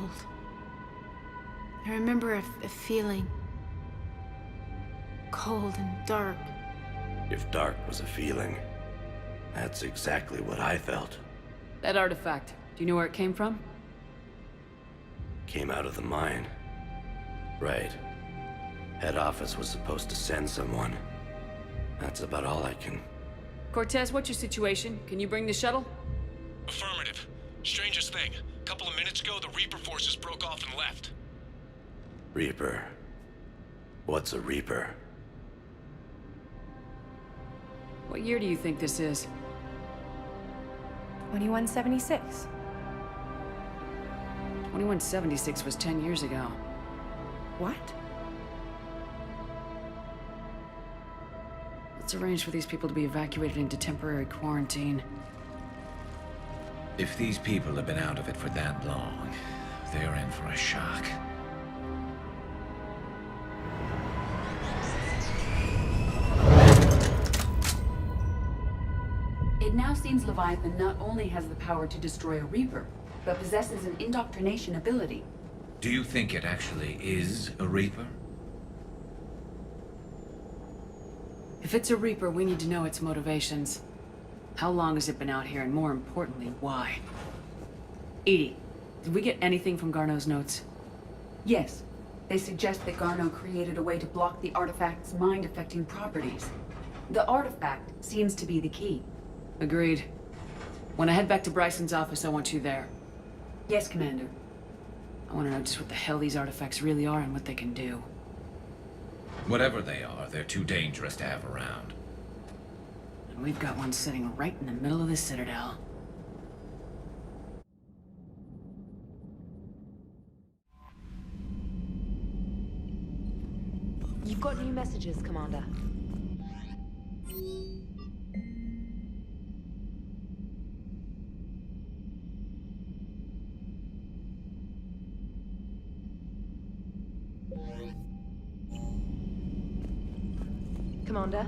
I remember a feeling... cold and dark. If dark was a feeling, that's exactly what I felt. That artifact, do you know where it came from? Came out of the mine. Right. Head office was supposed to send someone. That's about all I can... Cortez, what's your situation? Can you bring the shuttle? Affirmative. Strangest thing. A couple of minutes ago, the Reaper forces broke off and left. Reaper. What's a Reaper? What year do you think this is? 2176. 2176 was 10 years ago. What? Let's arrange for these people to be evacuated into temporary quarantine. If these people have been out of it for that long, they're in for a shock. It now seems Leviathan not only has the power to destroy a Reaper, but possesses an indoctrination ability. Do you think it actually is a Reaper? If it's a Reaper, we need to know its motivations. How long has it been out here, and more importantly, why? Edie, did we get anything from Garneau's notes? Yes. They suggest that Garneau created a way to block the artifact's mind-affecting properties. The artifact seems to be the key. Agreed. When I head back to Bryson's office, I want you there. Yes, Commander. I want to know just what the hell these artifacts really are and what they can do. Whatever they are, they're too dangerous to have around. And we've got one sitting right in the middle of the Citadel. You've got new messages, Commander. Commander?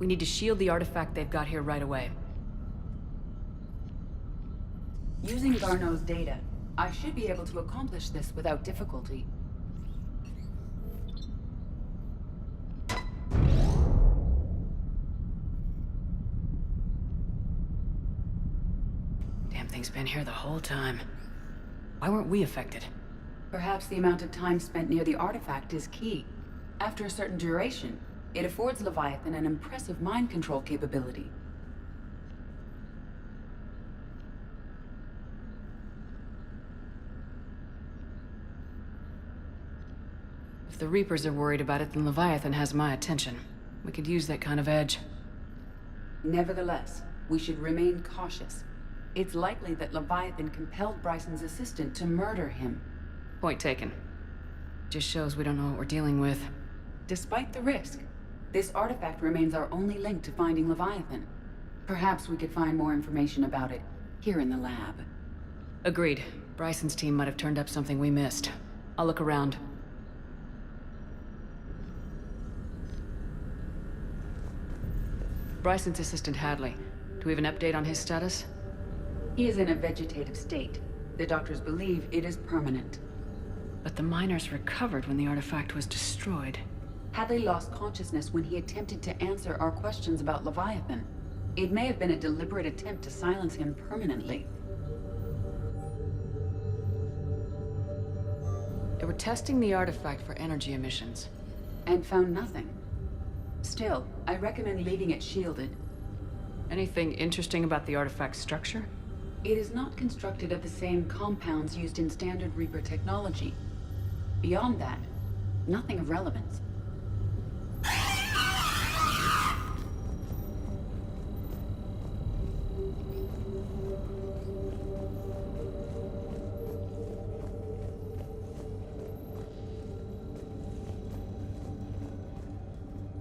We need to shield the artifact they've got here right away. Using Garneau's data, I should be able to accomplish this without difficulty. Damn thing's been here the whole time. Why weren't we affected? Perhaps the amount of time spent near the artifact is key. After a certain duration, it affords Leviathan an impressive mind control capability. If the Reapers are worried about it, then Leviathan has my attention. We could use that kind of edge. Nevertheless, we should remain cautious. It's likely that Leviathan compelled Bryson's assistant to murder him. Point taken. Just shows we don't know what we're dealing with. Despite the risk, this artifact remains our only link to finding Leviathan. Perhaps we could find more information about it here in the lab. Agreed. Bryson's team might have turned up something we missed. I'll look around. Bryson's assistant Hadley. Do we have an update on his status? He is in a vegetative state. The doctors believe it is permanent. But the miners recovered when the artifact was destroyed. Hadley lost consciousness when he attempted to answer our questions about Leviathan. It may have been a deliberate attempt to silence him permanently. They were testing the artifact for energy emissions. And found nothing. Still, I recommend leaving it shielded. Anything interesting about the artifact's structure? It is not constructed of the same compounds used in standard Reaper technology. Beyond that, nothing of relevance.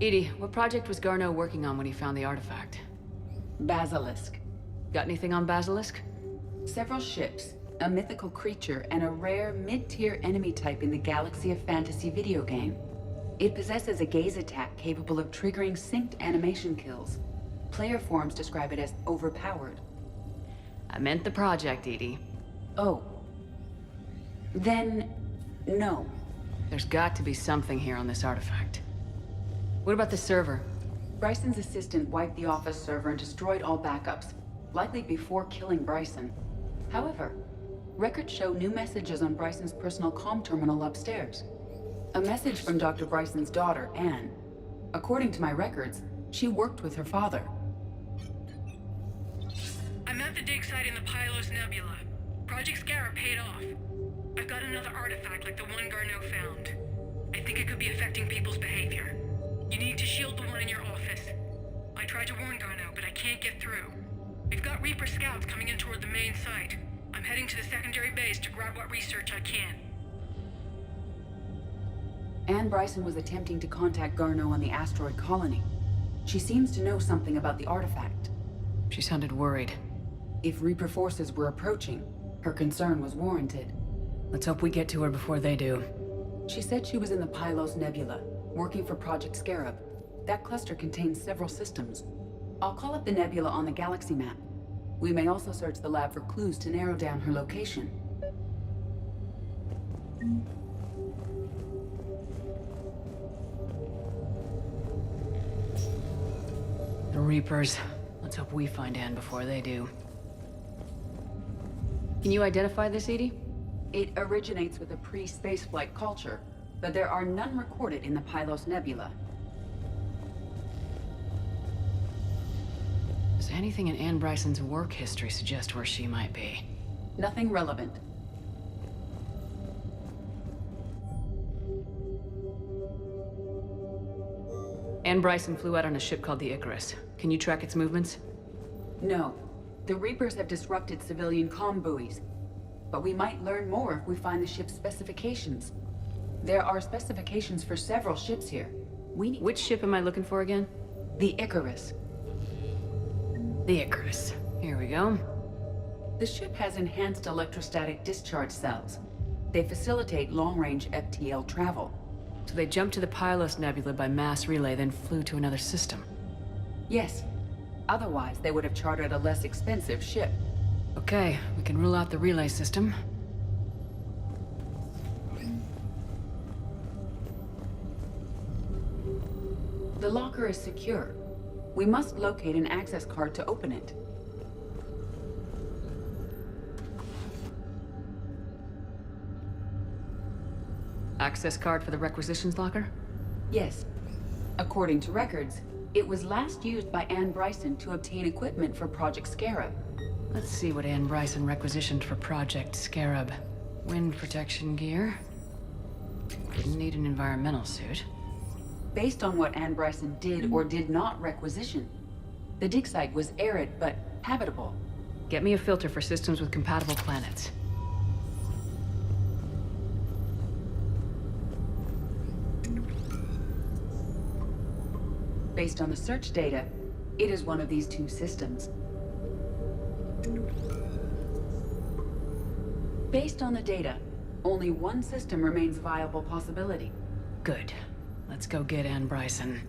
Edie, what project was Garneau working on when he found the artifact? Basilisk. Got anything on Basilisk? Several ships, a mythical creature, and a rare mid-tier enemy type in the Galaxy of Fantasy video game. It possesses a gaze attack capable of triggering synced animation kills. Player forums describe it as overpowered. I meant the project, Edie. Oh. Then, no. There's got to be something here on this artifact. What about the server? Bryson's assistant wiped the office server and destroyed all backups, likely before killing Bryson. However, records show new messages on Bryson's personal comm terminal upstairs. A message from Dr. Bryson's daughter, Anne. According to my records, she worked with her father. I'm at the dig site in the Pylos Nebula. Project Scarab paid off. I've got another artifact like the one Garneau found. I think it could be affecting people's behavior. You need to shield the one in your office. I tried to warn Garneau, but I can't get through. We've got Reaper scouts coming in toward the main site. I'm heading to the secondary base to grab what research I can. Anne Bryson was attempting to contact Garneau on the asteroid colony. She seems to know something about the artifact. She sounded worried. If Reaper forces were approaching, her concern was warranted. Let's hope we get to her before they do. She said she was in the Pylos Nebula, working for Project Scarab. That cluster contains several systems. I'll call up the nebula on the galaxy map. We may also search the lab for clues to narrow down her location. The Reapers. Let's hope we find Anne before they do. Can you identify this, Edie? It originates with a pre-spaceflight culture, but there are none recorded in the Pylos Nebula. Does anything in Anne Bryson's work history suggest where she might be? Nothing relevant. Ann Bryson flew out on a ship called the Icarus. Can you track its movements? No. The Reapers have disrupted civilian comm buoys. But we might learn more if we find the ship's specifications. There are specifications for several ships here. Which ship am I looking for again? The Icarus. The Icarus. Here we go. The ship has enhanced electrostatic discharge cells. They facilitate long-range FTL travel. So they jumped to the Pylos Nebula by mass relay, then flew to another system. Yes. Otherwise, they would have chartered a less expensive ship. Okay, we can rule out the relay system. The locker is secure. We must locate an access card to open it. Access card for the requisitions locker? Yes. According to records, it was last used by Ann Bryson to obtain equipment for Project Scarab. Let's see what Ann Bryson requisitioned for Project Scarab. Wind protection gear. Didn't need an environmental suit. Based on what Ann Bryson did or did not requisition, the dig site was arid but habitable. Get me a filter for systems with compatible planets. Based on the search data, it is one of these two systems. Based on the data, only one system remains a viable possibility. Good. Let's go get Ann Bryson.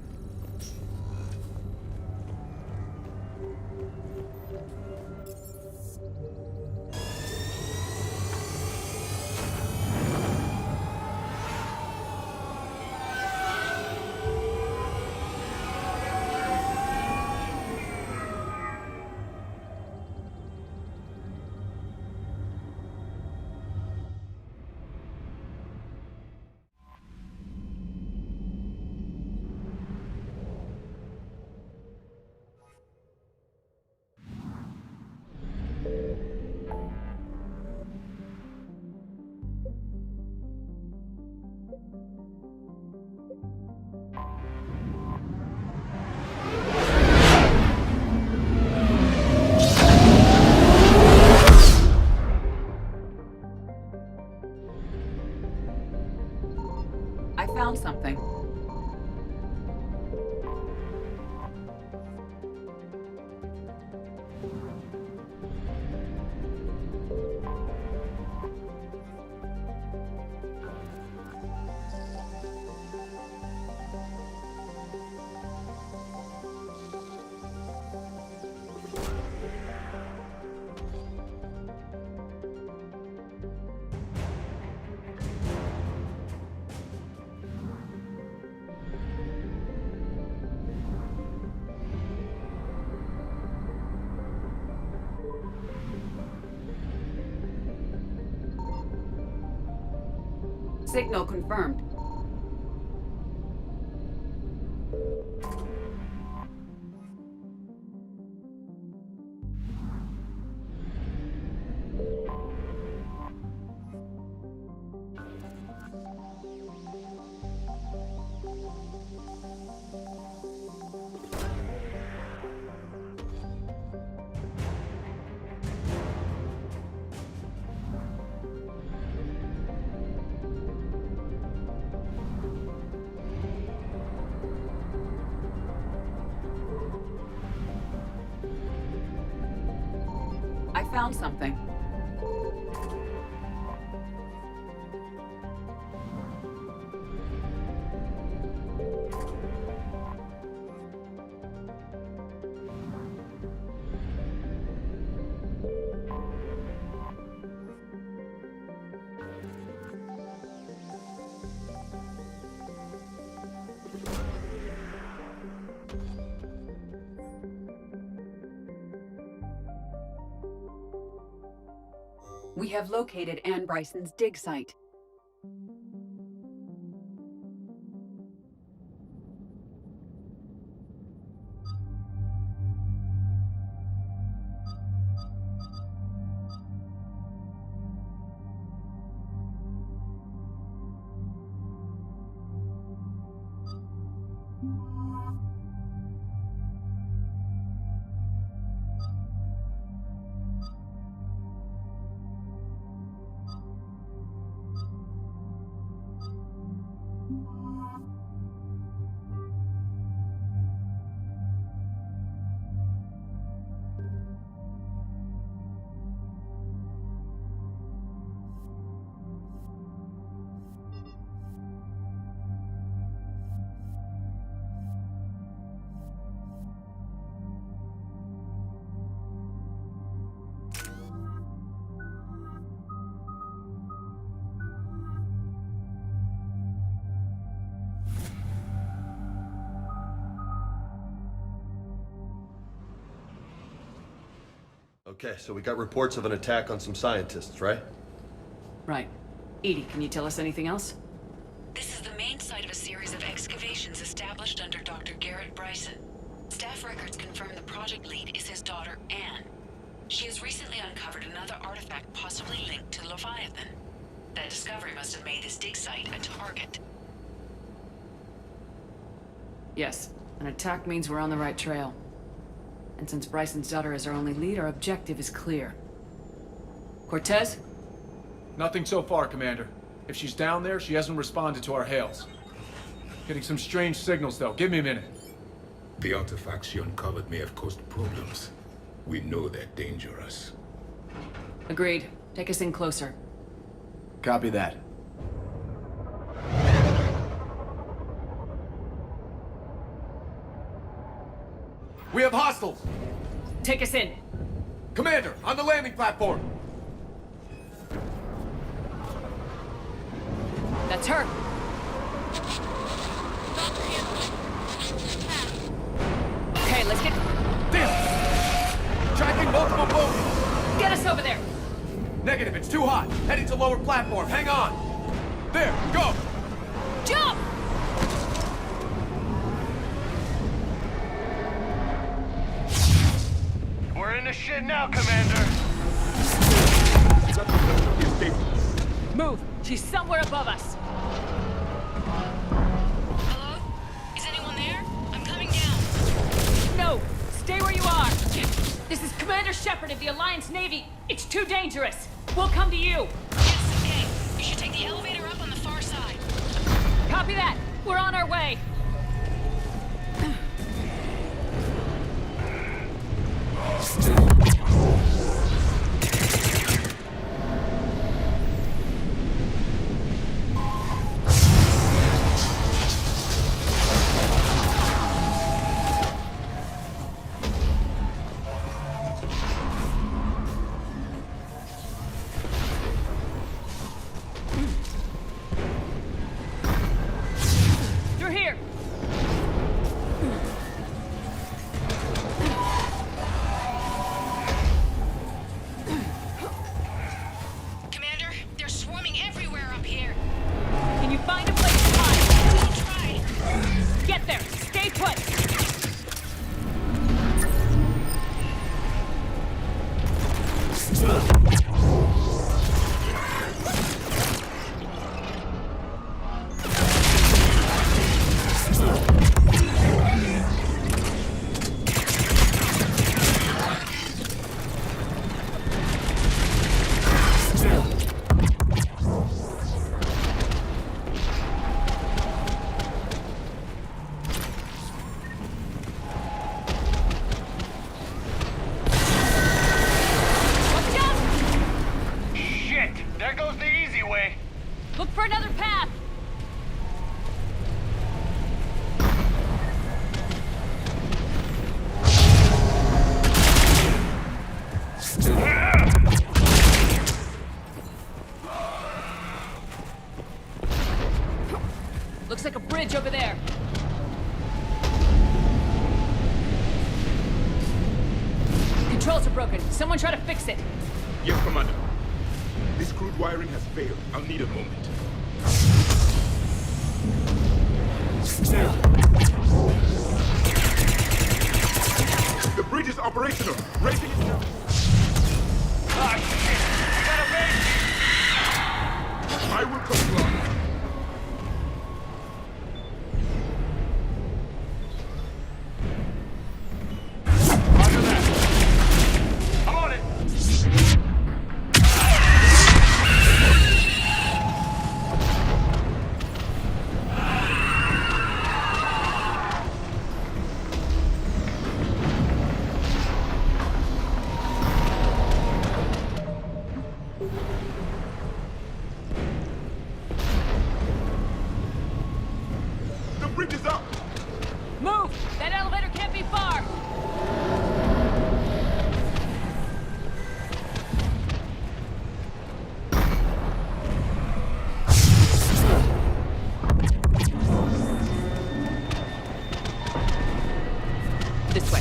I found something. Signal confirmed. I found something. We have located Ann Bryson's dig site. Okay, so we got reports of an attack on some scientists, right? Right. Edie, can you tell us anything else? This is the main site of a series of excavations established under Dr. Garrett Bryson. Staff records confirm the project lead is his daughter, Anne. She has recently uncovered another artifact possibly linked to Leviathan. That discovery must have made this dig site a target. Yes. An attack means we're on the right trail. And since Bryson's daughter is our only lead, our objective is clear. Cortez? Nothing so far, Commander. If she's down there, she hasn't responded to our hails. Getting some strange signals, though. Give me a minute. The artifacts she uncovered may have caused problems. We know they're dangerous. Agreed. Take us in closer. Copy that. We have hostiles! Take us in. Commander, on the landing platform! That's her. Okay, let's get... Damn! Tracking multiple boats! Get us over there! Negative, it's too hot. Heading to lower platform. Hang on! There, go! Jump! We're in the shit now, Commander! Move! She's somewhere above us! Hello? Is anyone there? I'm coming down. No! Stay where you are! This is Commander Shepard of the Alliance Navy! It's too dangerous! We'll come to you! Yes, okay. You should take the elevator up on the far side. Copy that! We're on our way! You're here! Commander, they're swarming everywhere up here. Can you find a place to hide? I'll try. Get there! Stay put! There goes the easy way. Look for another path! Looks like a bridge over there. Controls are broken. Someone try to fix it. Yes, Commander. This crude wiring has failed. I'll need a moment. The bridge is operational. Raising it now. Ah, shit! We got a base! I will comply. Move! That elevator can't be far! This way.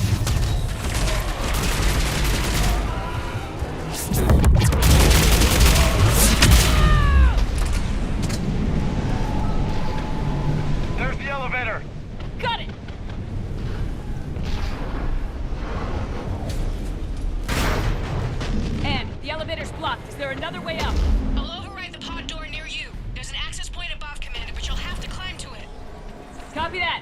There's the elevator! Got it! And the elevator's blocked. Is there another way up? I'll override the pod door near you. There's an access point above, Commander, but you'll have to climb to it. Copy that.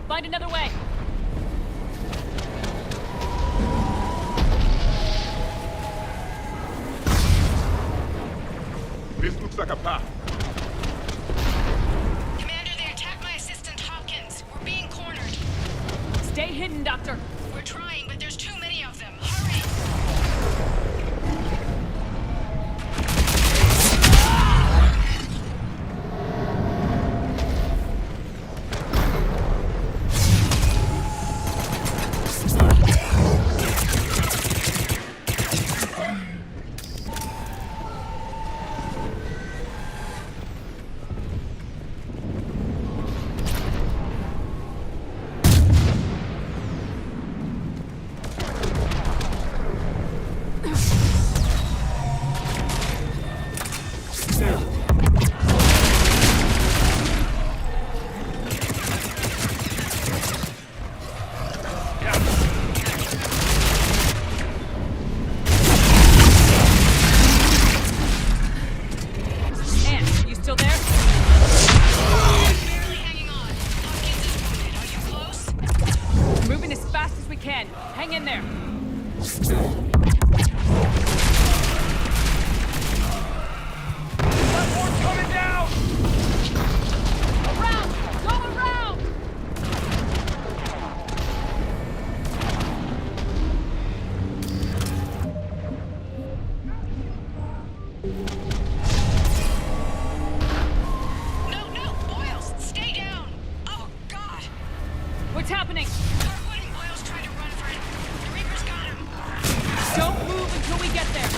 Find another way. This looks like a path. Commander, they attacked my assistant Hopkins. We're being cornered. Stay hidden, Doctor. We're trying, but there's too many of them. Hurry! Hang in there. Platform's coming down! Around! Go around! No, Boyles, stay down! Oh, God! What's happening? Darkwood and Boyles tried to run for it. The Reapers got him. Don't move until we get there.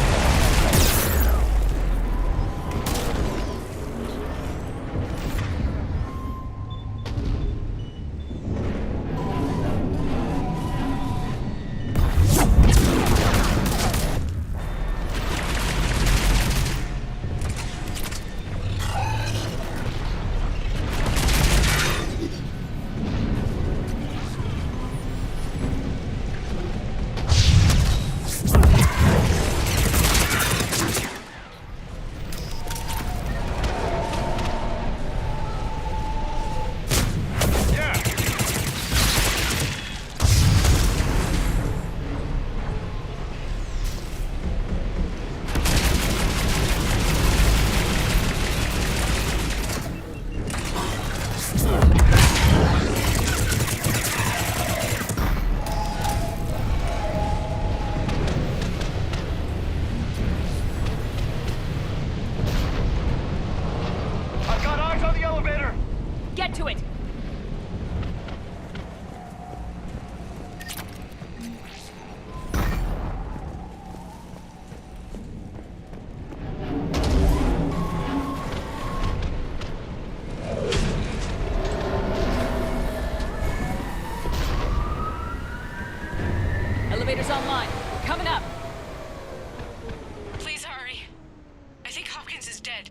Get to it! Elevator's online. We're coming up. Please hurry. I think Hopkins is dead.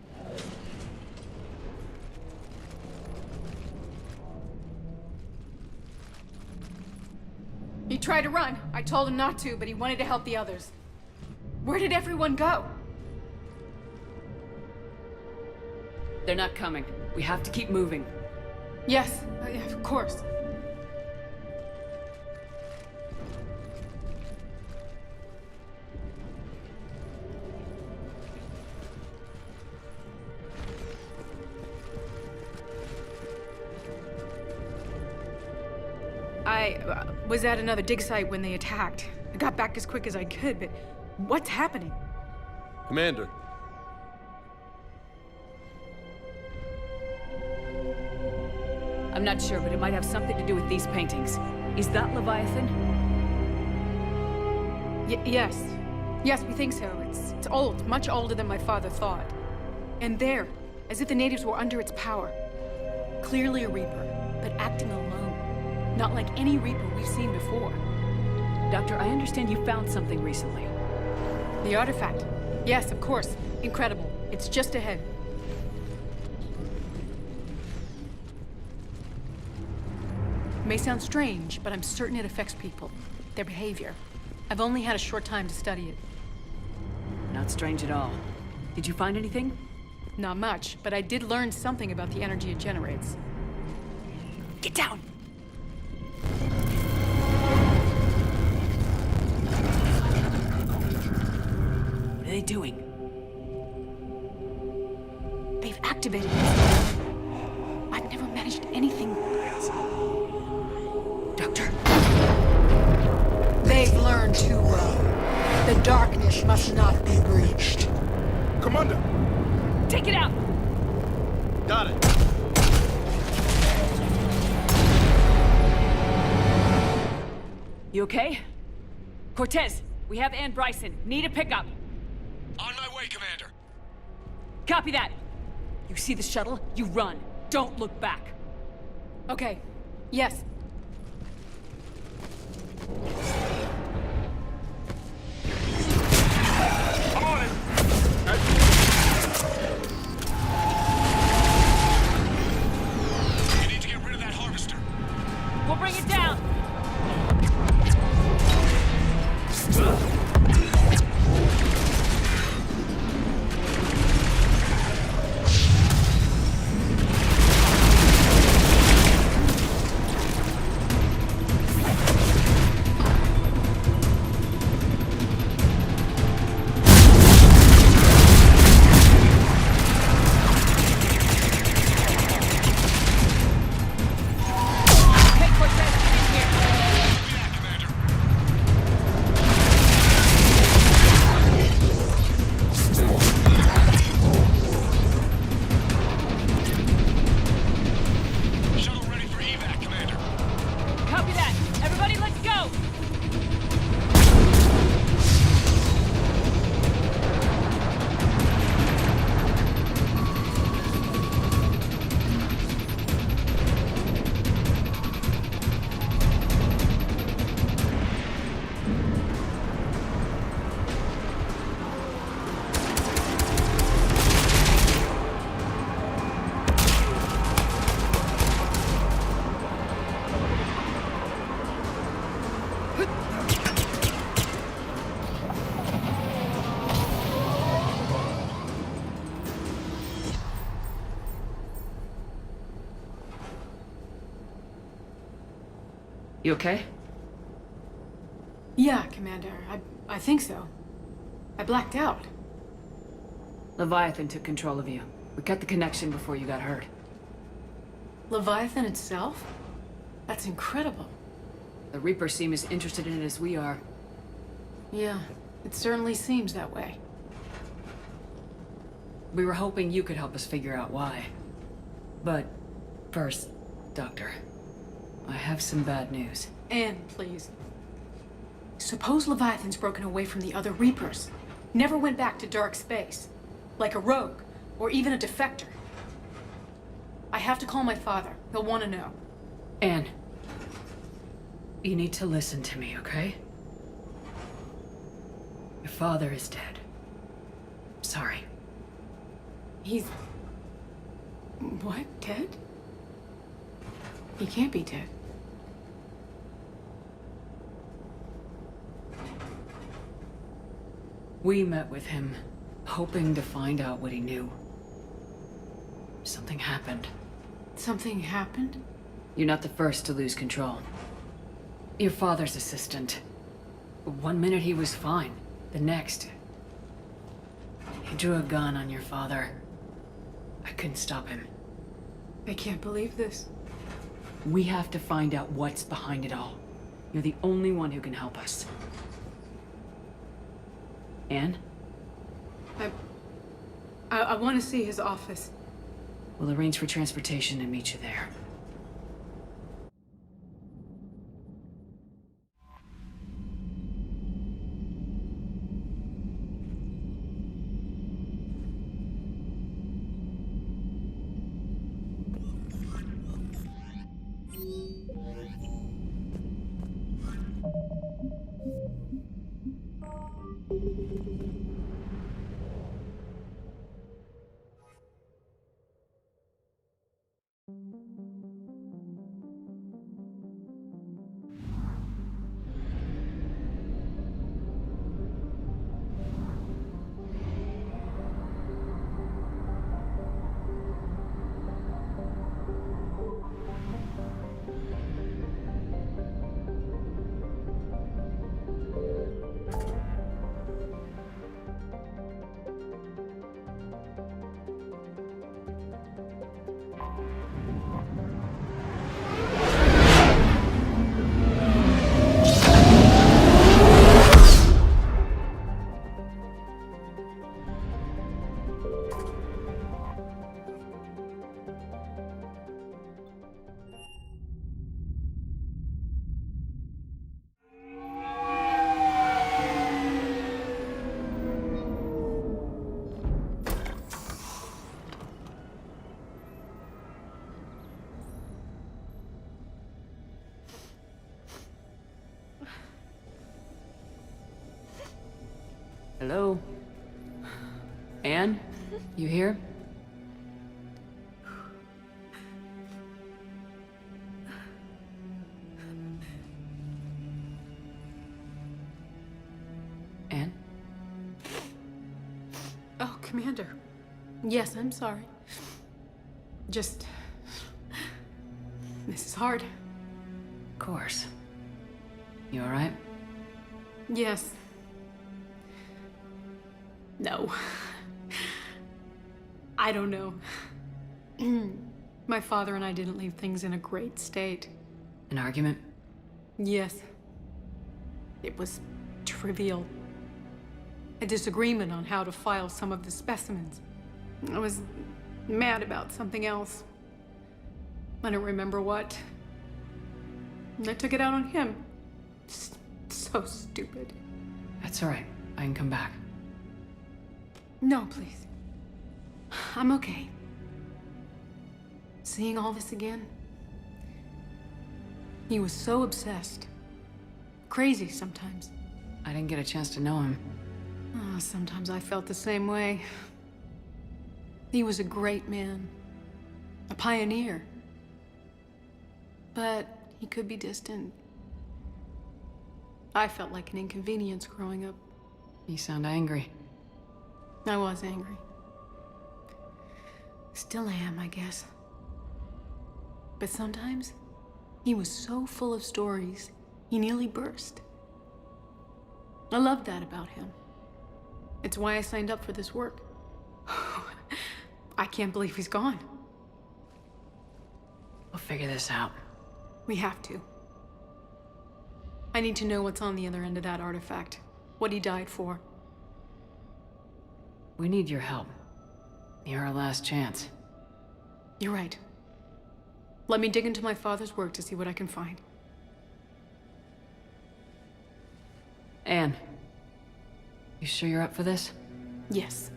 He tried to run. I told him not to, but he wanted to help the others. Where did everyone go? They're not coming. We have to keep moving. Yes, yeah, of course. I was at another dig site when they attacked. I got back as quick as I could, but what's happening? Commander. I'm not sure, but it might have something to do with these paintings. Is that Leviathan? Yes. Yes, we think so. It's old, much older than my father thought. And there, as if the natives were under its power. Clearly a Reaper, but acting alone. Not like any Reaper we've seen before. Doctor, I understand you found something recently. The artifact. Yes, of course. Incredible. It's just ahead. May sound strange, but I'm certain it affects people. Their behavior. I've only had a short time to study it. Not strange at all. Did you find anything? Not much, but I did learn something about the energy it generates. Get down! What are they doing? They've activated it. I've never managed anything. Doctor? They've learned too well. The darkness must not be breached. Commander! Take it out! Got it. You okay? Cortez, we have Ann Bryson. Need a pickup. On my way, Commander. Copy that. You see the shuttle? You run. Don't look back. Okay. Yes. On it! You need to get rid of that harvester. We'll bring it down. You okay? Yeah, Commander. I think so. I blacked out. Leviathan took control of you. We cut the connection before you got hurt. Leviathan itself? That's incredible. The Reapers seem as interested in it as we are. Yeah, it certainly seems that way. We were hoping you could help us figure out why. But First, Doctor, I have some bad news. Anne, please. Suppose Leviathan's broken away from the other Reapers. Never went back to dark space. Like a rogue, or even a defector. I have to call my father. He'll want to know. Anne, you need to listen to me, okay? Your father is dead. Sorry. He's... what? Dead? He can't be dead. We met with him, hoping to find out what he knew. Something happened. Something happened? You're not the first to lose control. Your father's assistant. 1 minute he was fine. The next... he drew a gun on your father. I couldn't stop him. I can't believe this. We have to find out what's behind it all. You're the only one who can help us. Anne? I want to see his office. We'll arrange for transportation and meet you there. Hello? Anne? You here? Anne? Oh, Commander. Yes, I'm sorry. Just... this is hard. Of course. You alright? Yes. No. I don't know. My father and I didn't leave things in a great state. An argument? Yes. It was trivial. A disagreement on how to file some of the specimens. I was mad about something else. I don't remember what. And I took it out on him. So stupid. That's alright. I can come back. No, please. I'm okay. Seeing all this again? He was so obsessed. Crazy sometimes. I didn't get a chance to know him. Oh, sometimes I felt the same way. He was a great man. A pioneer. But he could be distant. I felt like an inconvenience growing up. You sound angry. I was angry. Still am, I guess. But sometimes, he was so full of stories, he nearly burst. I loved that about him. It's why I signed up for this work. I can't believe he's gone. We'll figure this out. We have to. I need to know what's on the other end of that artifact. What he died for. We need your help. You're our last chance. You're right. Let me dig into my father's work to see what I can find. Anne, you sure you're up for this? Yes.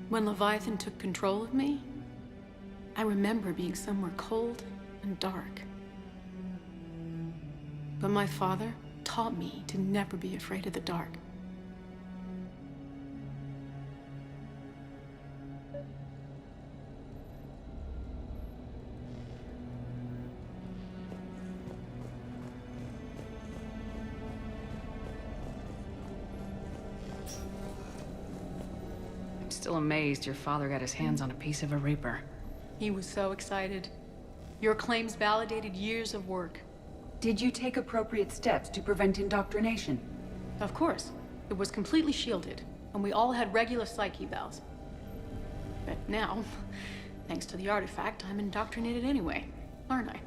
When Leviathan took control of me, I remember being somewhere cold and dark. But my father taught me to never be afraid of the dark. I'm still amazed your father got his hands on a piece of a Reaper. He was so excited. Your claims validated years of work. Did you take appropriate steps to prevent indoctrination? Of course. It was completely shielded, and we all had regular psych evals. But now, thanks to the artifact, I'm indoctrinated anyway, aren't I?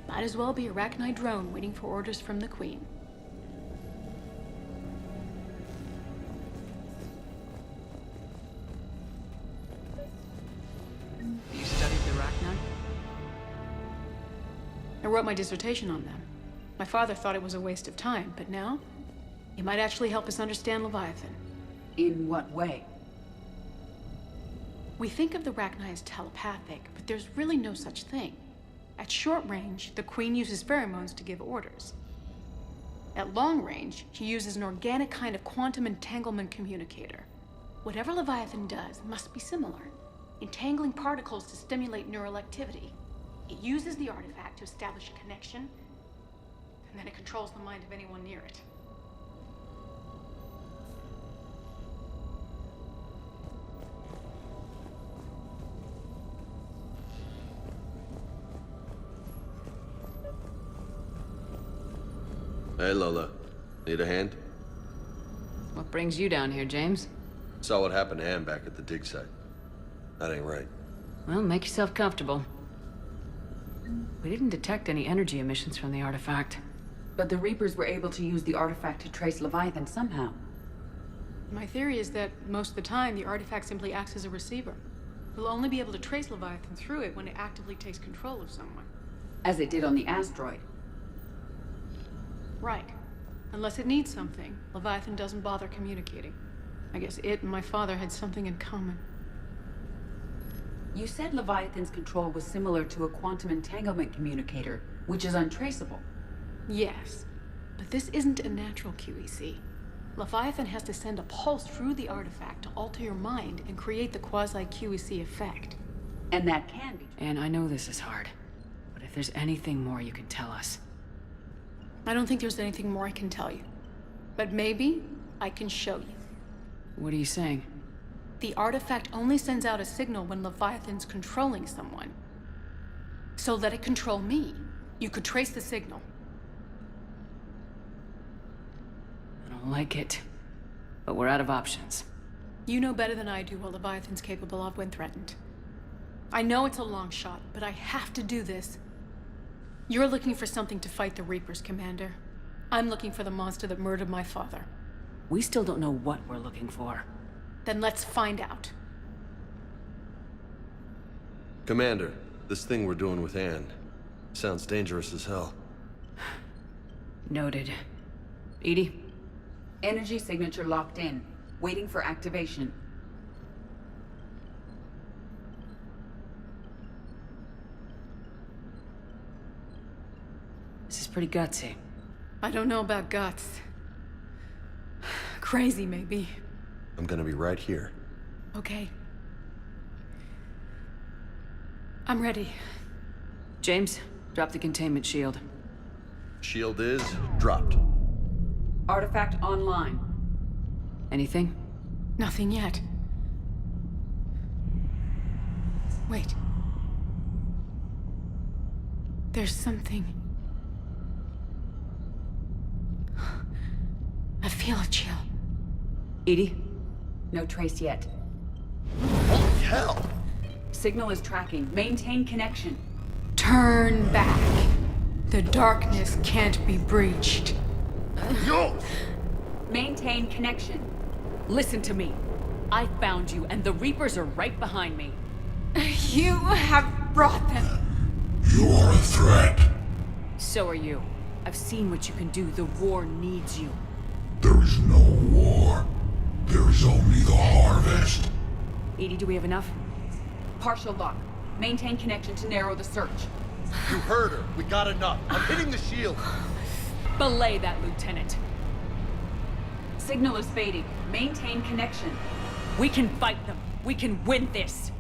Might as well be a Arachnite drone waiting for orders from the Queen. You studied the Arachnite? I wrote my dissertation on them. My father thought it was a waste of time, but now, it might actually help us understand Leviathan. In what way? We think of the Arachnite as telepathic, but there's really no such thing. At short range, the Queen uses pheromones to give orders. At long range, she uses an organic kind of quantum entanglement communicator. Whatever Leviathan does must be similar, entangling particles to stimulate neural activity. It uses the artifact to establish a connection, and then it controls the mind of anyone near it. Hey, Lola. Need a hand? What brings you down here, James? Saw what happened to Anne back at the dig site. That ain't right. Well, make yourself comfortable. We didn't detect any energy emissions from the artifact. But the Reapers were able to use the artifact to trace Leviathan somehow. My theory is that most of the time, the artifact simply acts as a receiver. We'll only be able to trace Leviathan through it when it actively takes control of someone. As it did on the asteroid. Right. Unless it needs something, Leviathan doesn't bother communicating. I guess it and my father had something in common. You said Leviathan's control was similar to a quantum entanglement communicator, which is untraceable. Yes, but this isn't a natural QEC. Leviathan has to send a pulse through the artifact to alter your mind and create the quasi-QEC effect. And that can be. And I know this is hard, but if there's anything more you can tell us. I don't think there's anything more I can tell you. But maybe I can show you. What are you saying? The artifact only sends out a signal when Leviathan's controlling someone. So let it control me. You could trace the signal. I don't like it, but we're out of options. You know better than I do what Leviathan's capable of when threatened. I know it's a long shot, but I have to do this. You're looking for something to fight the Reapers, Commander. I'm looking for the monster that murdered my father. We still don't know what we're looking for. Then let's find out. Commander, this thing we're doing with Anne sounds dangerous as hell. Noted. Edie? Energy signature locked in, waiting for activation. This is pretty gutsy. I don't know about guts. Crazy, maybe. I'm gonna be right here. Okay. I'm ready. James, drop the containment shield. Shield is dropped. Artifact online. Anything? Nothing yet. Wait. There's something. I feel a chill. Edie? No trace yet. Holy hell! Signal is tracking. Maintain connection. Turn back. The darkness can't be breached. Yo! Maintain connection. Listen to me. I found you, and the Reapers are right behind me. You have brought them. You are a threat. So are you. I've seen what you can do. The war needs you. There is no war. There is only the harvest. Edie, do we have enough? Partial lock. Maintain connection to narrow the search. You heard her. We got enough. I'm hitting the shield. Belay that, Lieutenant. Signal is fading. Maintain connection. We can fight them. We can win this.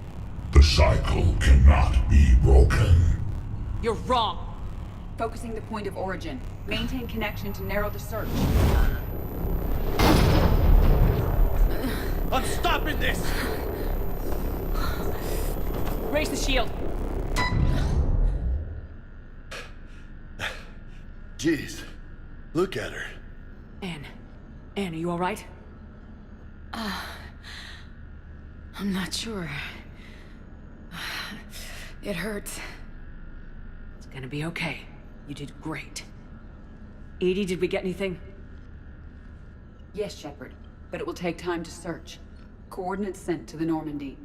The cycle cannot be broken. You're wrong. Focusing the point of origin. Maintain connection to narrow the search. I'm stopping this! Raise the shield. Jeez. Look at her. Anne, are you all right? I'm not sure. It hurts. It's gonna be okay. You did great. Edie, did we get anything? Yes, Shepard. But it will take time to search. Coordinates sent to the Normandy.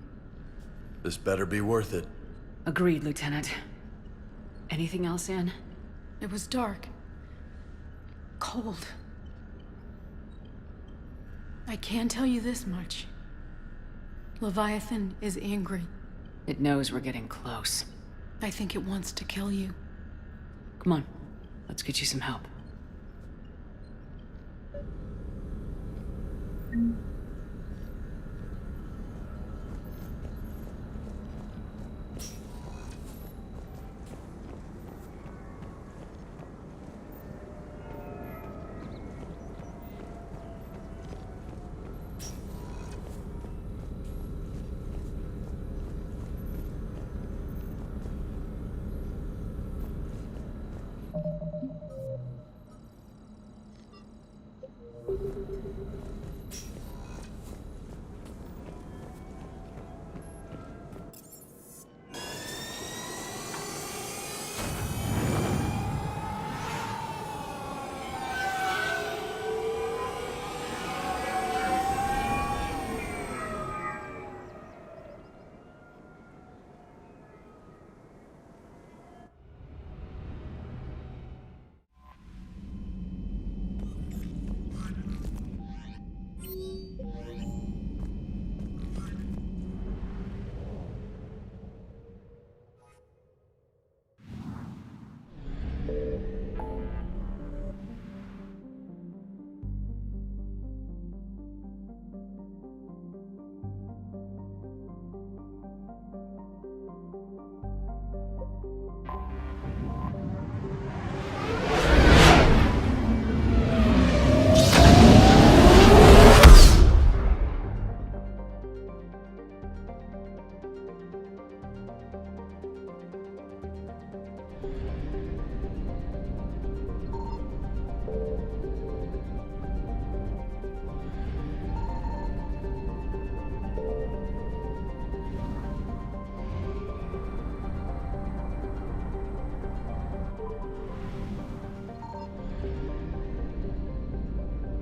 This better be worth it. Agreed, Lieutenant. Anything else, Anne? It was dark. Cold. I can tell you this much. Leviathan is angry. It knows we're getting close. I think it wants to kill you. Come on. Let's get you some help.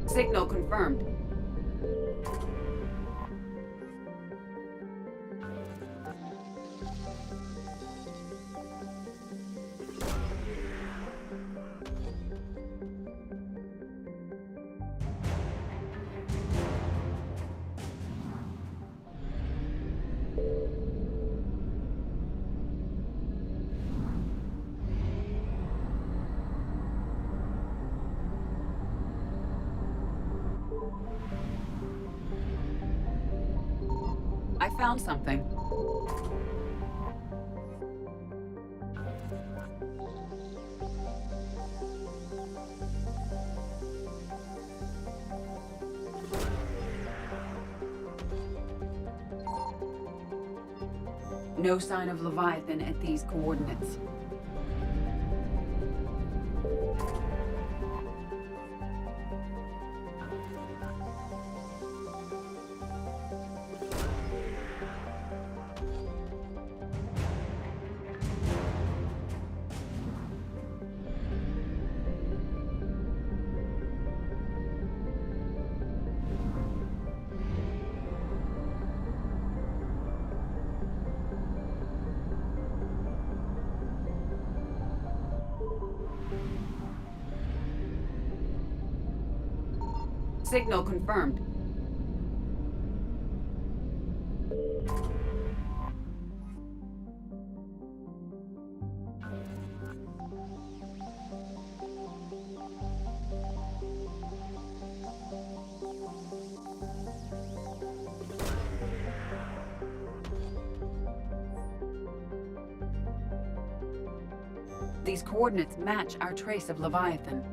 Signal confirmed. I found something. No sign of Leviathan at these coordinates. Signal confirmed. These coordinates match our trace of Leviathan.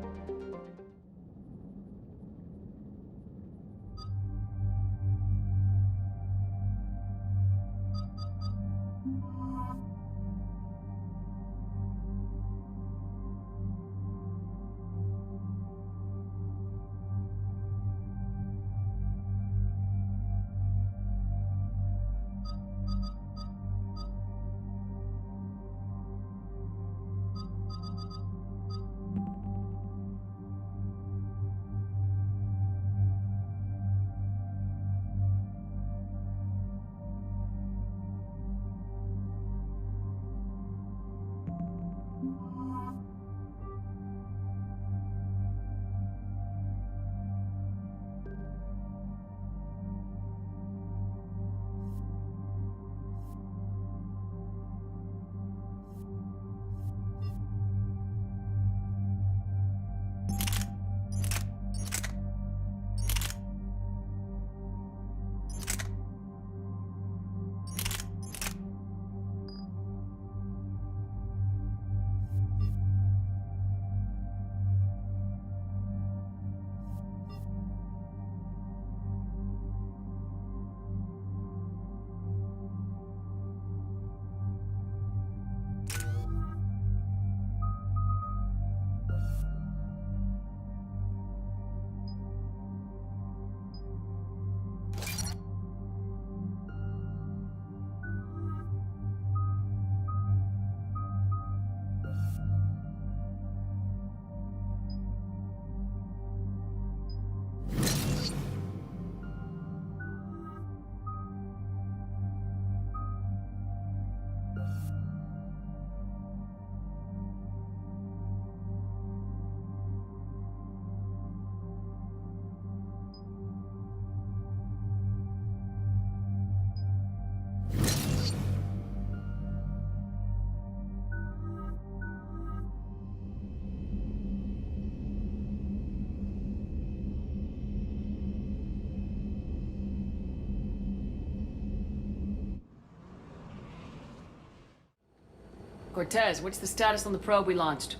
Cortez, what's the status on the probe we launched?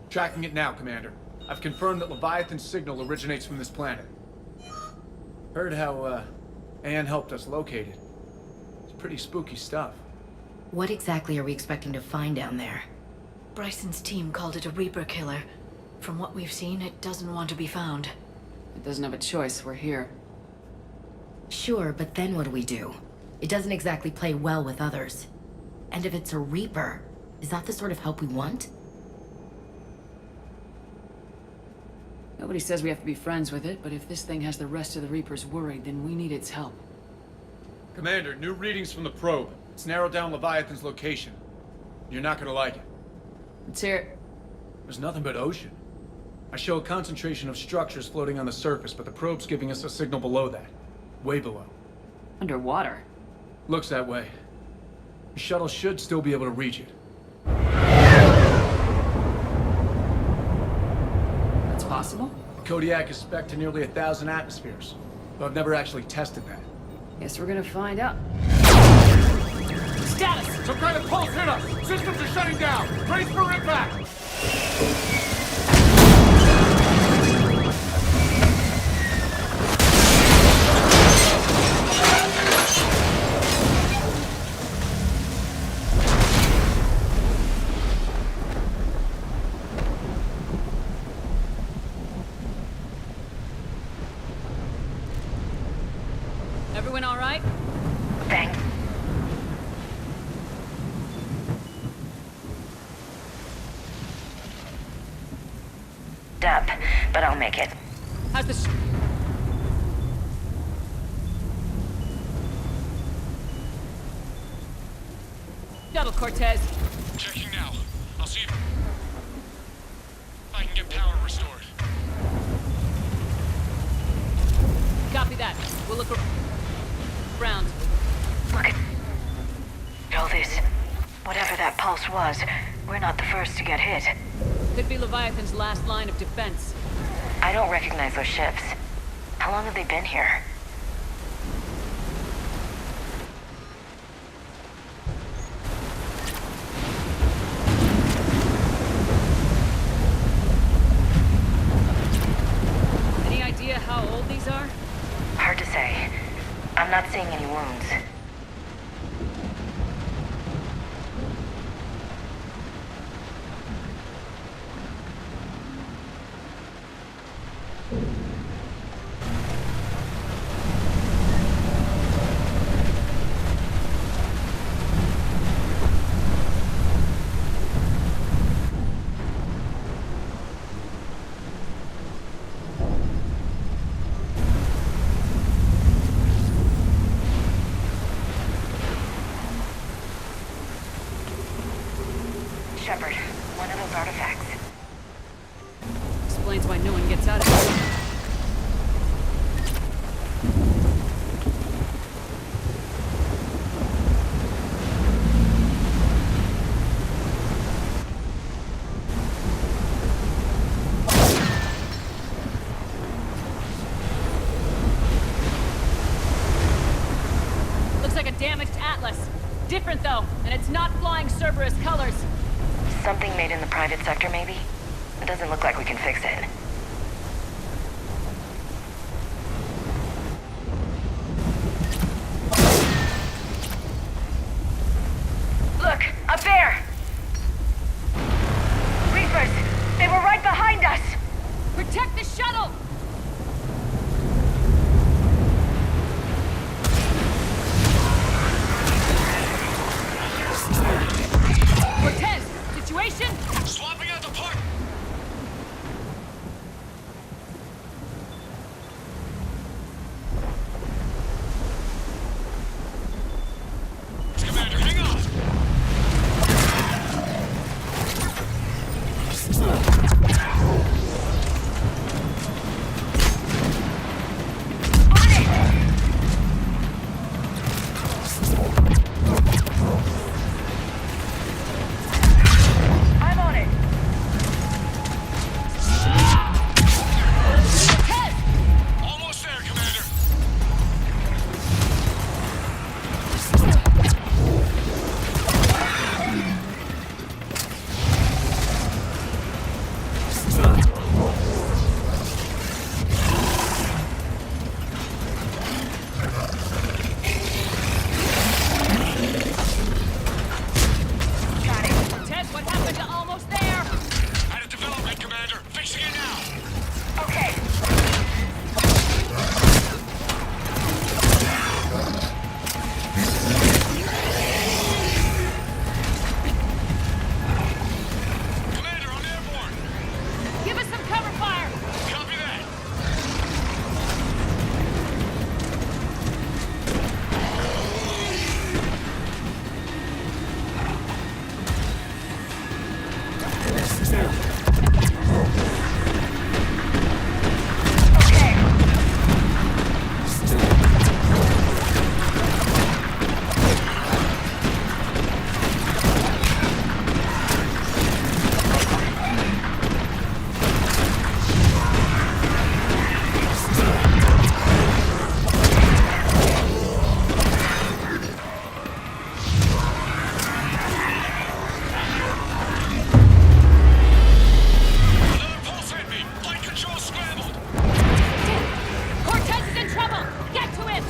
Tracking it now, Commander. I've confirmed that Leviathan's signal originates from this planet. Heard how, Anne helped us locate it. It's pretty spooky stuff. What exactly are we expecting to find down there? Bryson's team called it a Reaper killer. From what we've seen, it doesn't want to be found. It doesn't have a choice, we're here. Sure, but then what do we do? It doesn't exactly play well with others. And if it's a Reaper, is that the sort of help we want? Nobody says we have to be friends with it, but if this thing has the rest of the Reapers worried, then we need its help. Commander, new readings from the probe. It's narrowed down Leviathan's location. You're not gonna like it. Let's hear it. There's nothing but ocean. I show a concentration of structures floating on the surface, but the probe's giving us a signal below that. Way below. Underwater? Looks that way. The shuttle should still be able to reach it. That's possible? Kodiak is spec'd to nearly 1,000 atmospheres, but I've never actually tested that. Guess we're gonna find out. Status! Some kind of pulse hit us! Systems are shutting down! Brace for impact! Everyone all right? Thanks. Up, but I'll make it. How's the shuttle, Cortez? Checking now. I'll see if I can get power restored. Copy that. We'll look around. Look at all this. Whatever that pulse was, we're not the first to get hit. Could be Leviathan's last line of defense. I don't recognize those ships. How long have they been here? Any idea how old these are? Hard to say. I'm not seeing any wounds. Shepard, one of those artifacts. Explains why no one gets out of here. Looks like a damaged Atlas. Different though, and it's not flying Cerberus colors. Something made in the private sector, maybe? It doesn't look like we can fix it. Look, up there! Reapers! They were right behind us! Protect the shuttle! Cortez! Situation? Swapping out the part! Commander, hang on! I'm on it! Almost there, Commander! Cortez, what happened to almost there? Had a development, Commander. Fixing it now. Okay. Commander, I'm airborne. Give us some cover fire! Copy that. Okay. Another pulse hit me. Flight control scrambled. Cortez is in trouble! Get to him!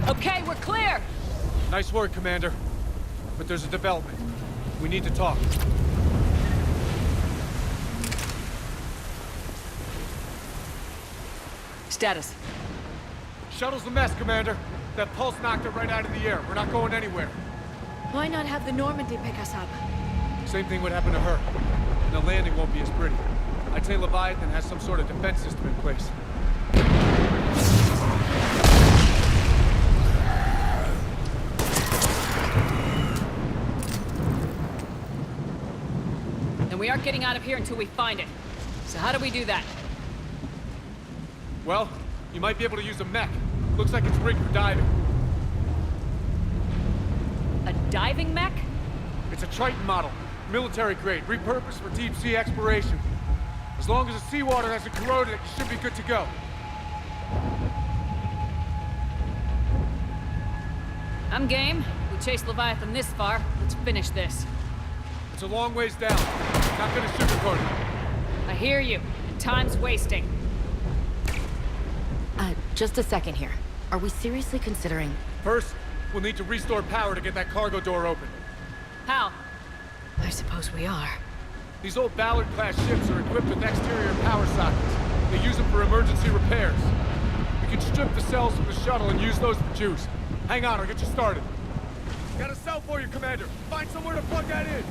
Okay, we're clear! Nice work, Commander. But there's a development. We need to talk. Status? Shuttle's a mess, Commander. That pulse knocked it right out of the air. We're not going anywhere. Why not have the Normandy pick us up? Same thing would happen to her. And the landing won't be as pretty. I'd say Leviathan has some sort of defense system in place. And we aren't getting out of here until we find it. So how do we do that? Well, you might be able to use a mech. Looks like it's rigged for diving. A diving mech? It's a Triton model. Military grade, repurposed for deep sea exploration. As long as the seawater hasn't corroded it, you should be good to go. I'm game. We chased Leviathan this far. Let's finish this. It's a long ways down. Not gonna sugarcoat it. I hear you. Time's wasting. Just a second here. Are we seriously considering... First, we'll need to restore power to get that cargo door open. How? I suppose we are. These old Ballard-class ships are equipped with exterior power sockets. They use them for emergency repairs. We can strip the cells from the shuttle and use those for juice. Hang on, I'll get you started. Got a cell for you, Commander. Find somewhere to plug that in.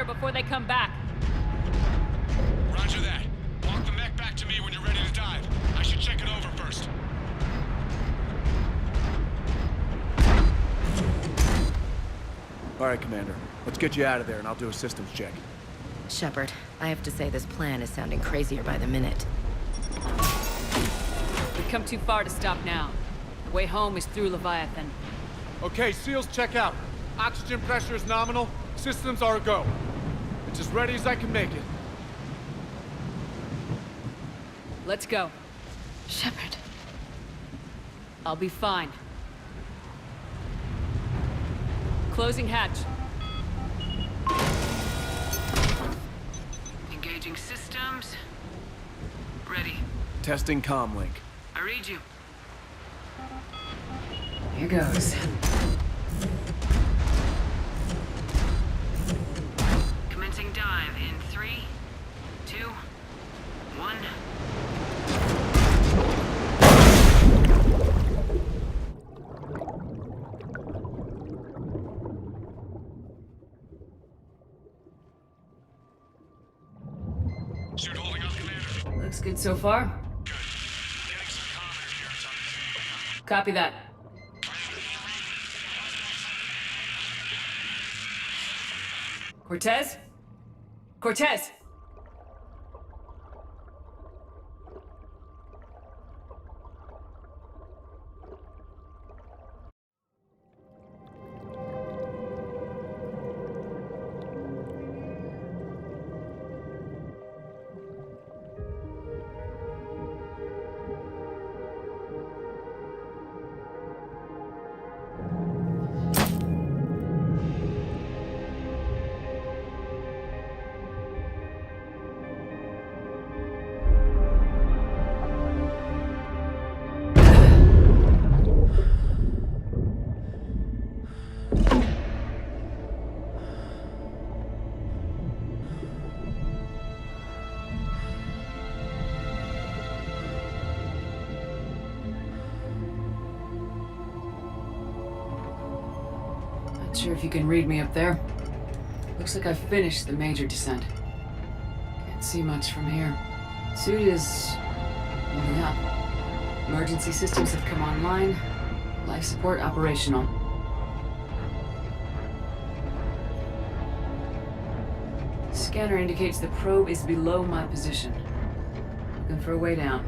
Before they come back. Roger that. Walk the mech back to me when you're ready to dive. I should check it over first. All right, Commander. Let's get you out of there and I'll do a systems check. Shepard, I have to say this plan is sounding crazier by the minute. We've come too far to stop now. The way home is through Leviathan. Okay, SEALs, check out. Oxygen pressure is nominal. Systems are a go. It's as ready as I can make it. Let's go. Shepard. I'll be fine. Closing hatch. Engaging systems. Ready. Testing comlink. I read you. Here goes. Commencing dive in 3, 2, 1. Suit holding up, Commander. Looks good so far. Good. Getting some comm interference on the Copy that. Cortez? Cortez! Not sure if you can read me up there. Looks like I've finished the major descent. Can't see much from here. Suit is holding up. Emergency systems have come online. Life support operational. Scanner indicates the probe is below my position. Looking for a way down.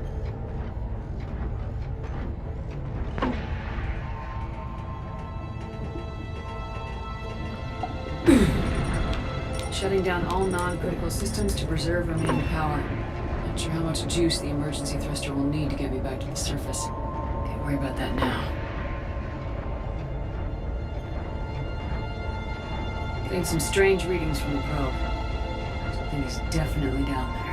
Shutting down all non-critical systems to preserve remaining power. Not sure how much juice the emergency thruster will need to get me back to the surface. Can't worry about that now. Getting some strange readings from the probe. Something is definitely down there.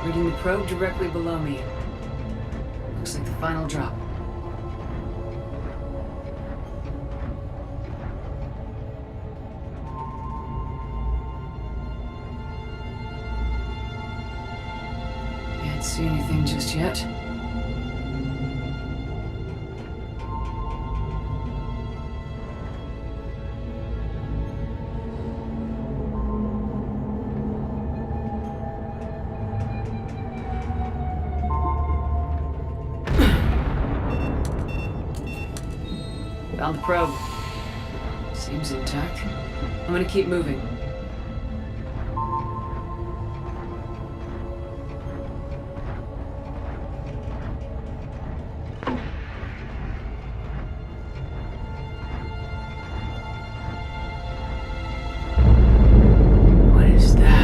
Reading the probe directly below me. Looks like the final drop. Can't see anything just yet. Found the probe. Seems intact. I'm gonna keep moving. What is that?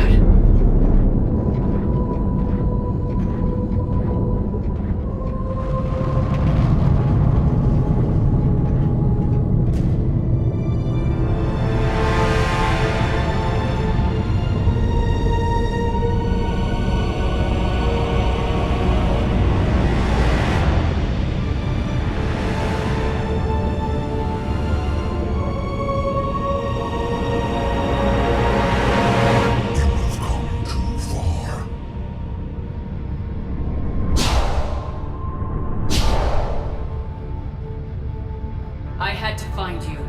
I had to find you.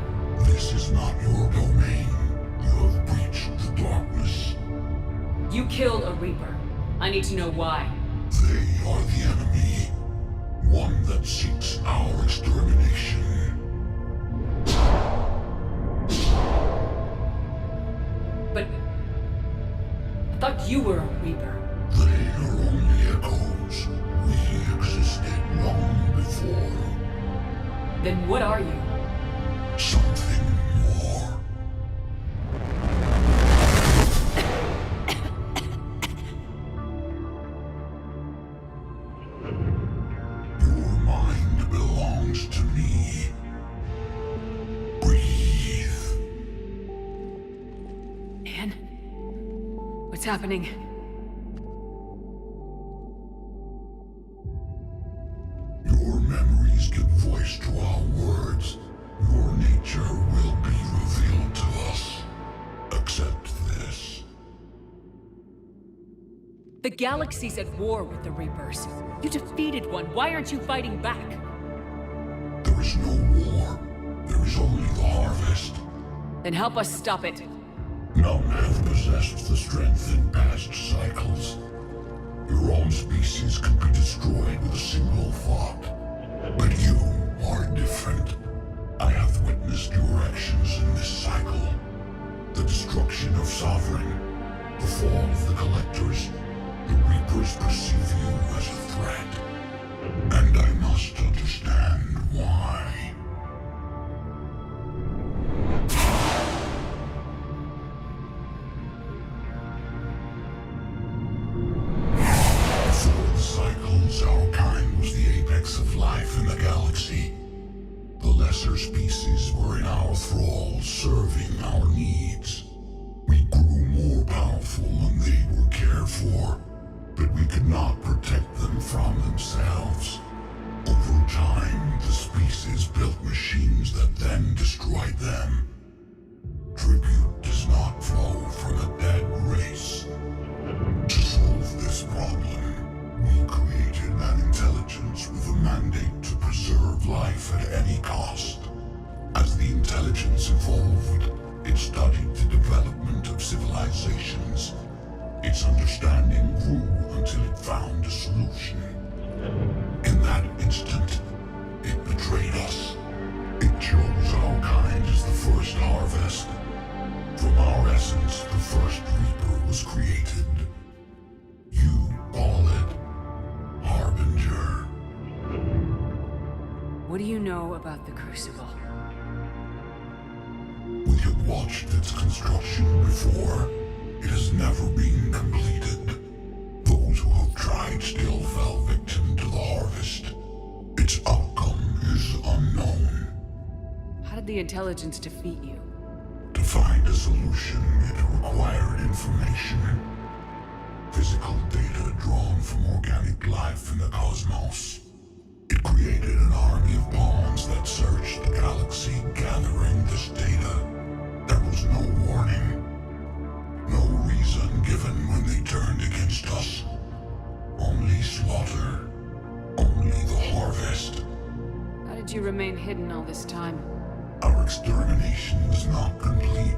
This is not your domain. You have breached the darkness. You killed a Reaper. I need to know why. They are the enemy. One that seeks our extermination. But... I thought you were a Reaper. They are only echoes. We existed long before. Then what are you? Something more. Your mind belongs to me. Breathe. Anne? What's happening? Your memories give voice to our words. Your nature will be revealed to us. Accept this. The galaxy's at war with the Reapers. You defeated one. Why aren't you fighting back? There is no war. There is only the harvest. Then help us stop it. None have possessed the strength in past cycles. Your own species could be destroyed with a single thought. But you are different. I have witnessed your actions in this cycle. The destruction of Sovereign, the fall of the Collectors. The Reapers perceive you as a threat. And I must understand why. Before the cycles, our kind was the apex of life in the galaxy. The lesser species were in our thrall, serving our needs. We grew more powerful and they were cared for, but we could not protect them from themselves. Over time, the species built machines that then destroyed them. Tribute does not flow from a dead race. To solve this problem, we created an intelligence with a mandate to preserve life at any cost. As the intelligence evolved, it studied the development of civilizations. Its understanding grew until it found a solution. In that instant, it betrayed us. It chose our kind as the first harvest. From our essence, the first Reaper was created. You call it Harbinger. What do you know about the Crucible? We have watched its construction before. It has never been completed. Those who have tried still fell victim to the harvest. Its outcome is unknown. How did the intelligence defeat you? To find a solution, it required information. Physical data drawn from organic life in the cosmos. It created an army of pawns that searched the galaxy, gathering this data. There was no warning. No reason given when they turned against us. Only slaughter. Only the harvest. How did you remain hidden all this time? Our extermination was not complete.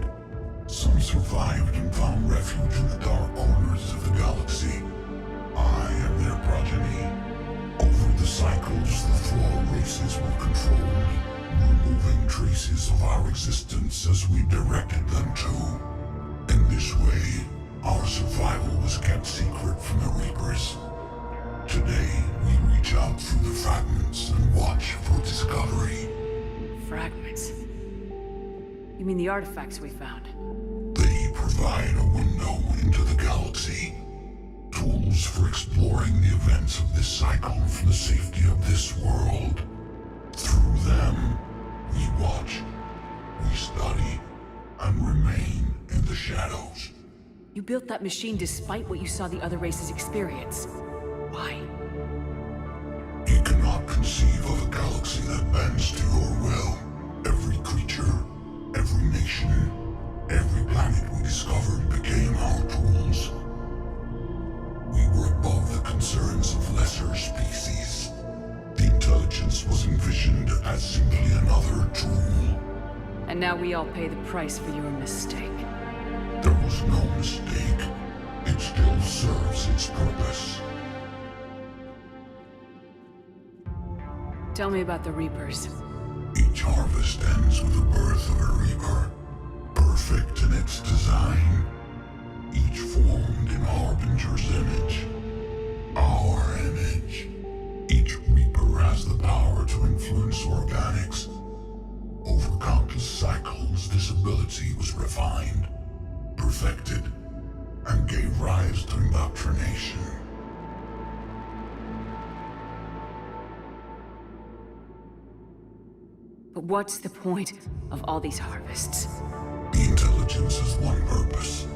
Some survived and found refuge in the dark corners of the galaxy. I am their progeny. Over the cycles, the thrall races were controlled, removing traces of our existence as we directed them to. In this way, our survival was kept secret from the Reapers. Today, we reach out through the fragments and watch for discovery. Fragments? You mean the artifacts we found? They provide a window into the galaxy. Tools for exploring the events of this cycle from the safety of this world. Through them, we watch, we study, and remain in the shadows. You built that machine despite what you saw the other races experience. Why? You cannot conceive of a galaxy that bends to your will. Every creature, every nation, every planet we discovered became our tools. We were above the concerns of lesser species. The intelligence was envisioned as simply another tool. And now we all pay the price for your mistake. There was no mistake. It it still serves its purpose. Tell me about the Reapers. Each harvest ends with the birth of a Reaper, perfect in its design, each formed in Harbinger's image, our image. Each Reaper has the power to influence organics. Over countless cycles, this ability was refined, perfected, and gave rise to indoctrination. But what's the point of all these harvests? The intelligence has one purpose: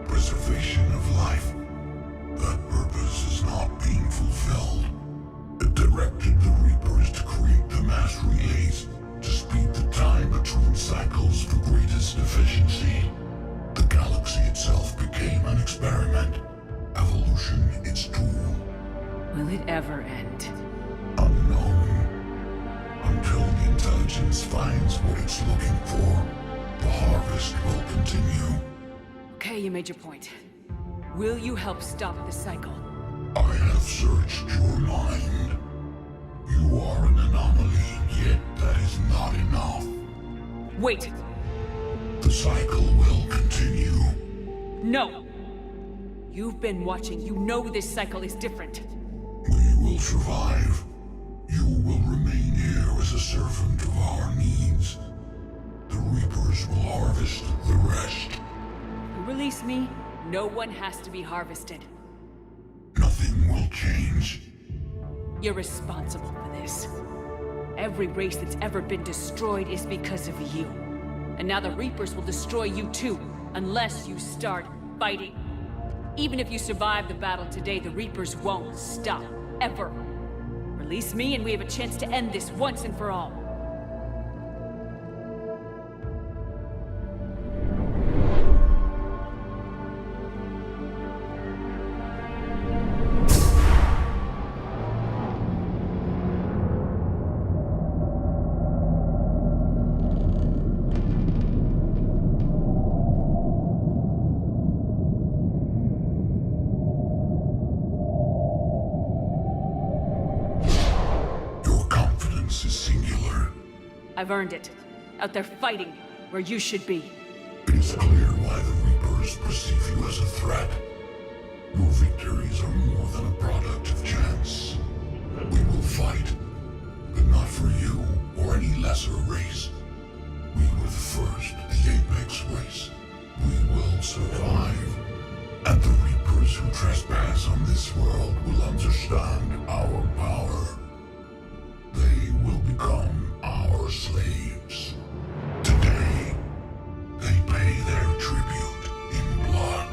preservation of life. That purpose is not being fulfilled. It directed the Reapers to create the mass relays to speed the time between cycles for greatest efficiency. The galaxy itself became an experiment. Evolution its tool. Will it ever end? Unknown. Until the intelligence finds what it's looking for, the harvest will continue. Okay, you made your point. Will you help stop the cycle? I have searched your mind. You are an anomaly, yet that is not enough. Wait! The cycle will continue. No! You've been watching. You know this cycle is different. We will survive. You will remain here as a servant of our needs. The Reapers will harvest the rest. You release me, no one has to be harvested. Nothing will change. You're responsible for this. Every race that's ever been destroyed is because of you. And now the Reapers will destroy you too, unless you start fighting. Even if you survive the battle today, the Reapers won't stop, ever. Release me and we have a chance to end this once and for all. I've earned it. Out there fighting, where you should be. It is clear why the Reapers perceive you as a threat. Your victories are more than a product of chance. We will fight, but not for you or any lesser race. We were the first, the Apex race. We will survive. And the Reapers who trespass on this world will understand our power. They will become our slaves. Today, they pay their tribute in blood.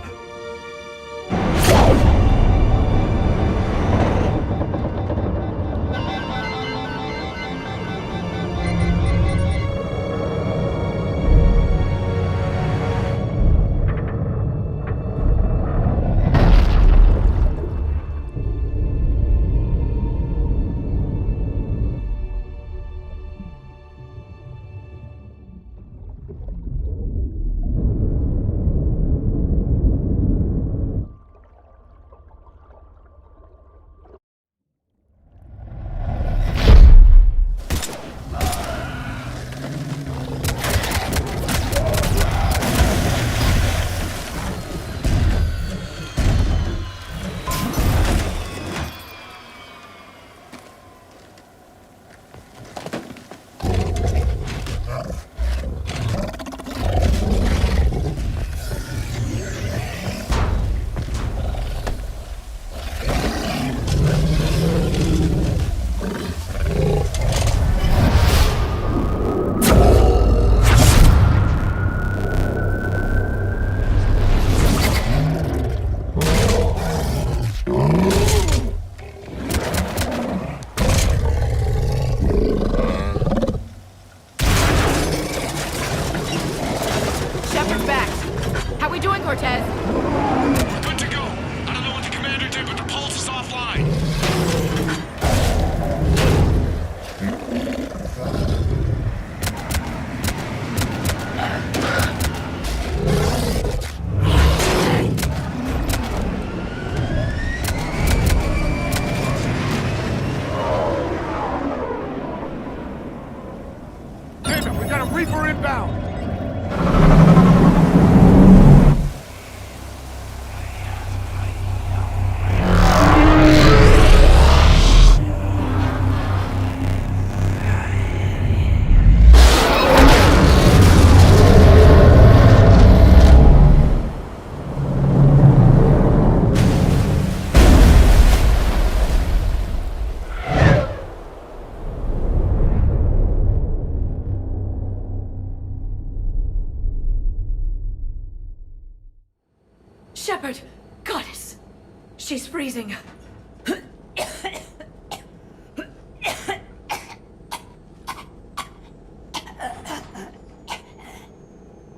She's freezing.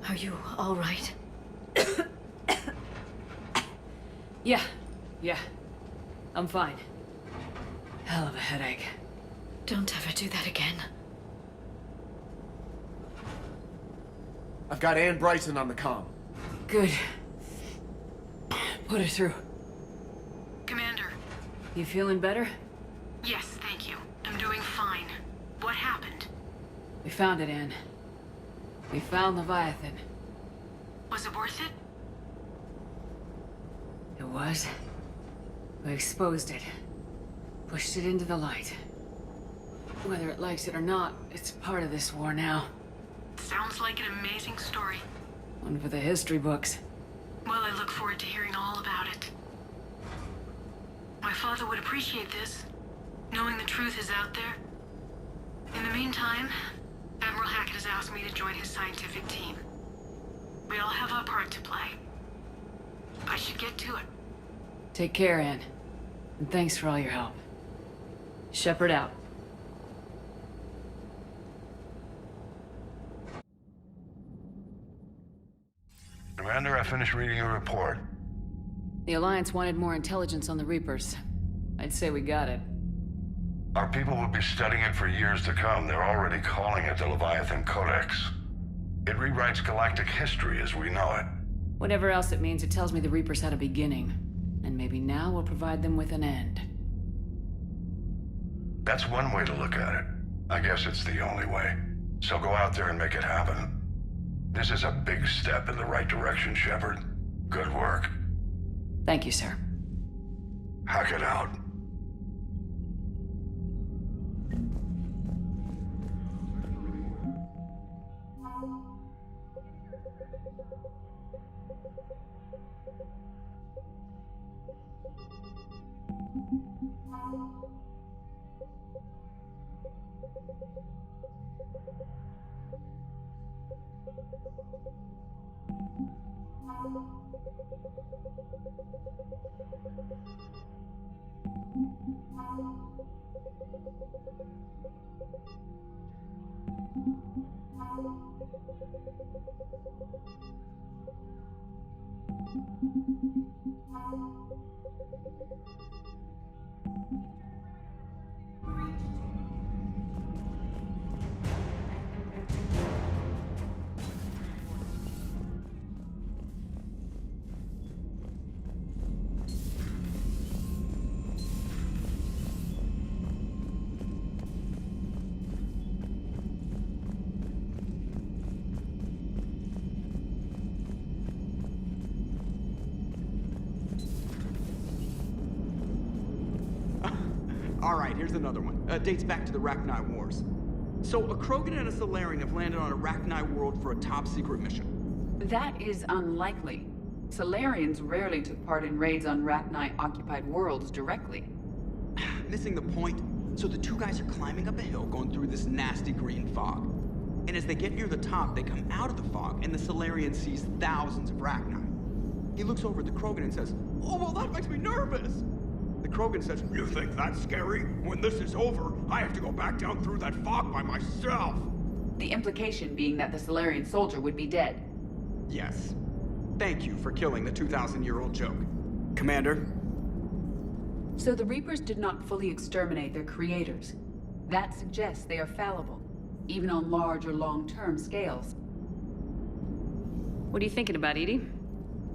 Are you all right? Yeah. I'm fine. Hell of a headache. Don't ever do that again. I've got Ann Bryson on the comm. Good. Put her through. Commander. You feeling better? Yes, thank you. I'm doing fine. What happened? We found it, Ann. We found Leviathan. Was it worth it? It was. We exposed it. Pushed it into the light. Whether it likes it or not, it's part of this war now. Sounds like an amazing story. One for the history books. Well, I look forward to hearing all about it. My father would appreciate this, knowing the truth is out there. In the meantime, Admiral Hackett has asked me to join his scientific team. We all have our part to play. I should get to it. Take care, Ann. And thanks for all your help. Shepard out. Commander, I finished reading your report. The Alliance wanted more intelligence on the Reapers. I'd say we got it. Our people will be studying it for years to come. They're already calling it the Leviathan Codex. It rewrites galactic history as we know it. Whatever else it means, it tells me the Reapers had a beginning. And maybe now we'll provide them with an end. That's one way to look at it. I guess it's the only way. So go out there and make it happen. This is a big step in the right direction, Shepard. Good work. Thank you, sir. Hackett out. Alright, here's another one. Dates back to the Rachni Wars. So, a Krogan and a Solarian have landed on a Rachni world for a top-secret mission. That is unlikely. Solarians rarely took part in raids on Rachni-occupied worlds directly. Missing the point. So the two guys are climbing up a hill going through this nasty green fog. And as they get near the top, they come out of the fog, and the Solarian sees thousands of Rachni. He looks over at the Krogan and says, "Oh, well, that makes me nervous." The Krogan says, "You think that's scary? When this is over, I have to go back down through that fog by myself." The implication being that the Solarian soldier would be dead. Yes. Thank you for killing the 2,000-year-old joke. Commander? So the Reapers did not fully exterminate their creators. That suggests they are fallible, even on large or long-term scales. What are you thinking about, Edie?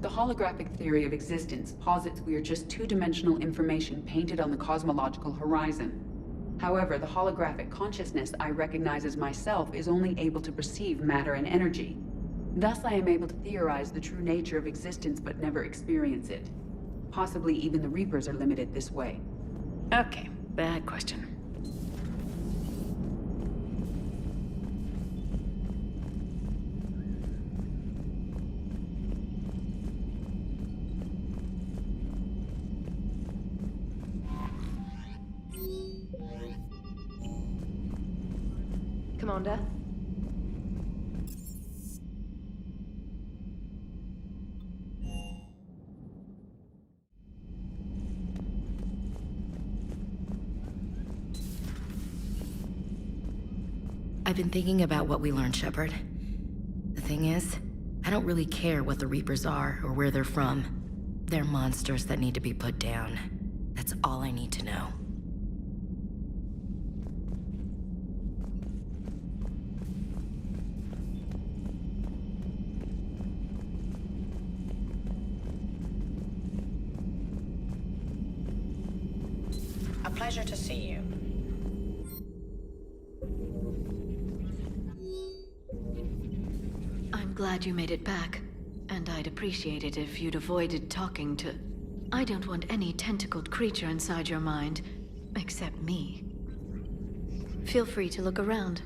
The holographic theory of existence posits we are just two-dimensional information painted on the cosmological horizon. However, the holographic consciousness I recognize as myself is only able to perceive matter and energy. Thus, I am able to theorize the true nature of existence but never experience it. Possibly even the Reapers are limited this way. Okay, bad question. Commander? I've been thinking about what we learned, Shepard. The thing is, I don't really care what the Reapers are or where they're from. They're monsters that need to be put down. That's all I need to know. A pleasure to see you. I'm glad you made it back. And I'd appreciate it if you'd avoided talking to... I don't want any tentacled creature inside your mind. Except me. Feel free to look around.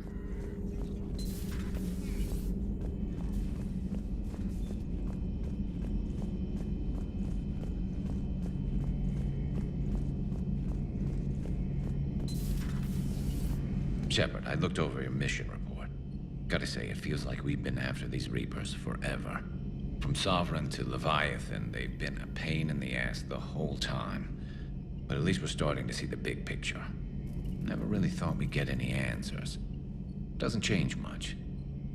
Shepard, I looked over your mission report. Gotta say, it feels like we've been after these Reapers forever. From Sovereign to Leviathan, they've been a pain in the ass the whole time. But at least we're starting to see the big picture. Never really thought we'd get any answers. Doesn't change much,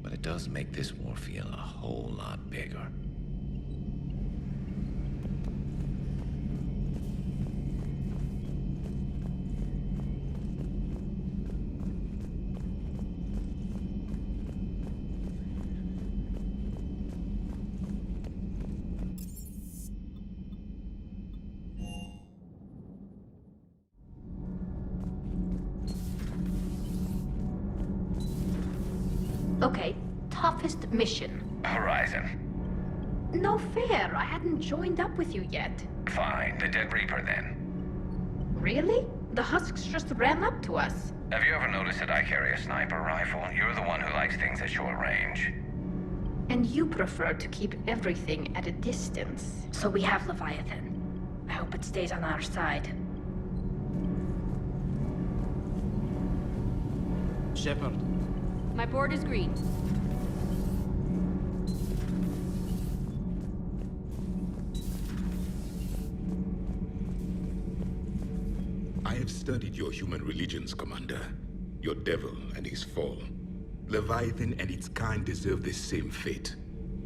but it does make this war feel a whole lot bigger. Okay, toughest mission. Horizon. No fair, I hadn't joined up with you yet. Fine, the Dead Reaper then. Really? The husks just ran up to us. Have you ever noticed that I carry a sniper rifle? You're the one who likes things at short range. And you prefer to keep everything at a distance. So we have Leviathan. I hope it stays on our side. Shepard. My board is green. I have studied your human religions, Commander. Your devil and his fall. Leviathan and its kind deserve the same fate.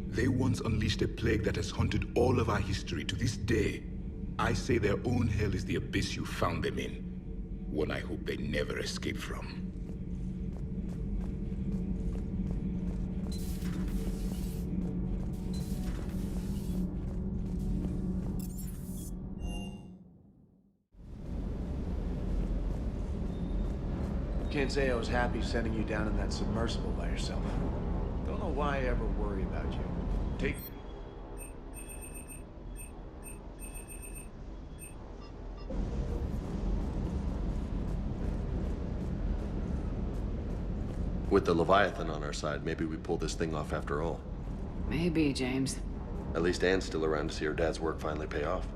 They once unleashed a plague that has haunted all of our history to this day. I say their own hell is the abyss you found them in. One I hope they never escape from. Can't say I was happy sending you down in that submersible by yourself. Don't know why I ever worry about you. Take... With the Leviathan on our side, maybe we pull this thing off after all. Maybe, James. At least Anne's still around to see her dad's work finally pay off.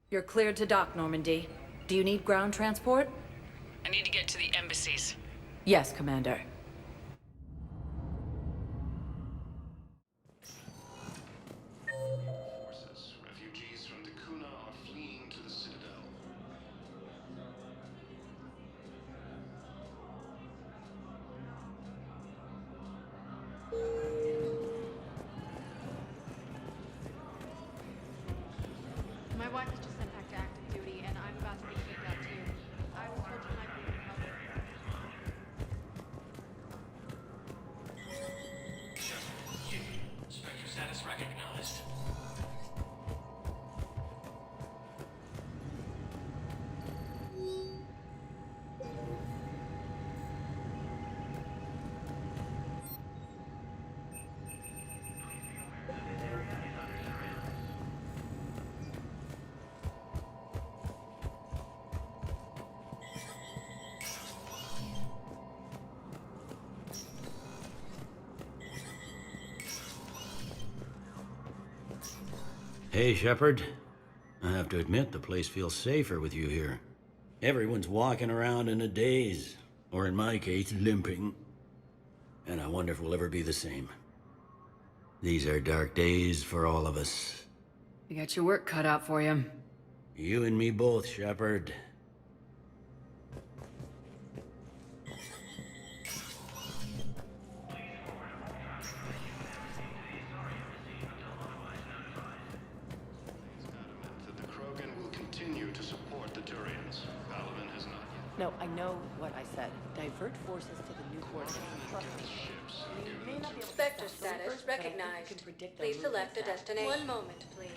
You're cleared to dock, Normandy. Do you need ground transport? I need to get to the embassies. Yes, Commander. Forces. Refugees from Dakuna are fleeing to the Citadel. My wife was just sent back to active duty, and I'm about to be kicked out too. I was told you might be able to help. Spectre status recognized. Hey, Shepard. I have to admit, the place feels safer with you here. Everyone's walking around in a daze, or in my case, limping. And I wonder if we'll ever be the same. These are dark days for all of us. You got your work cut out for you. You and me both, Shepard. No, I know what I said. Divert forces to the new coordinates. Trust me. You may not be able to Spectre stop the status Reapers, but I think you recognized. can predict their Please select a movements. destination. One moment, please.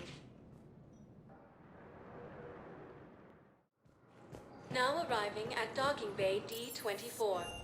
Now arriving at docking bay D24.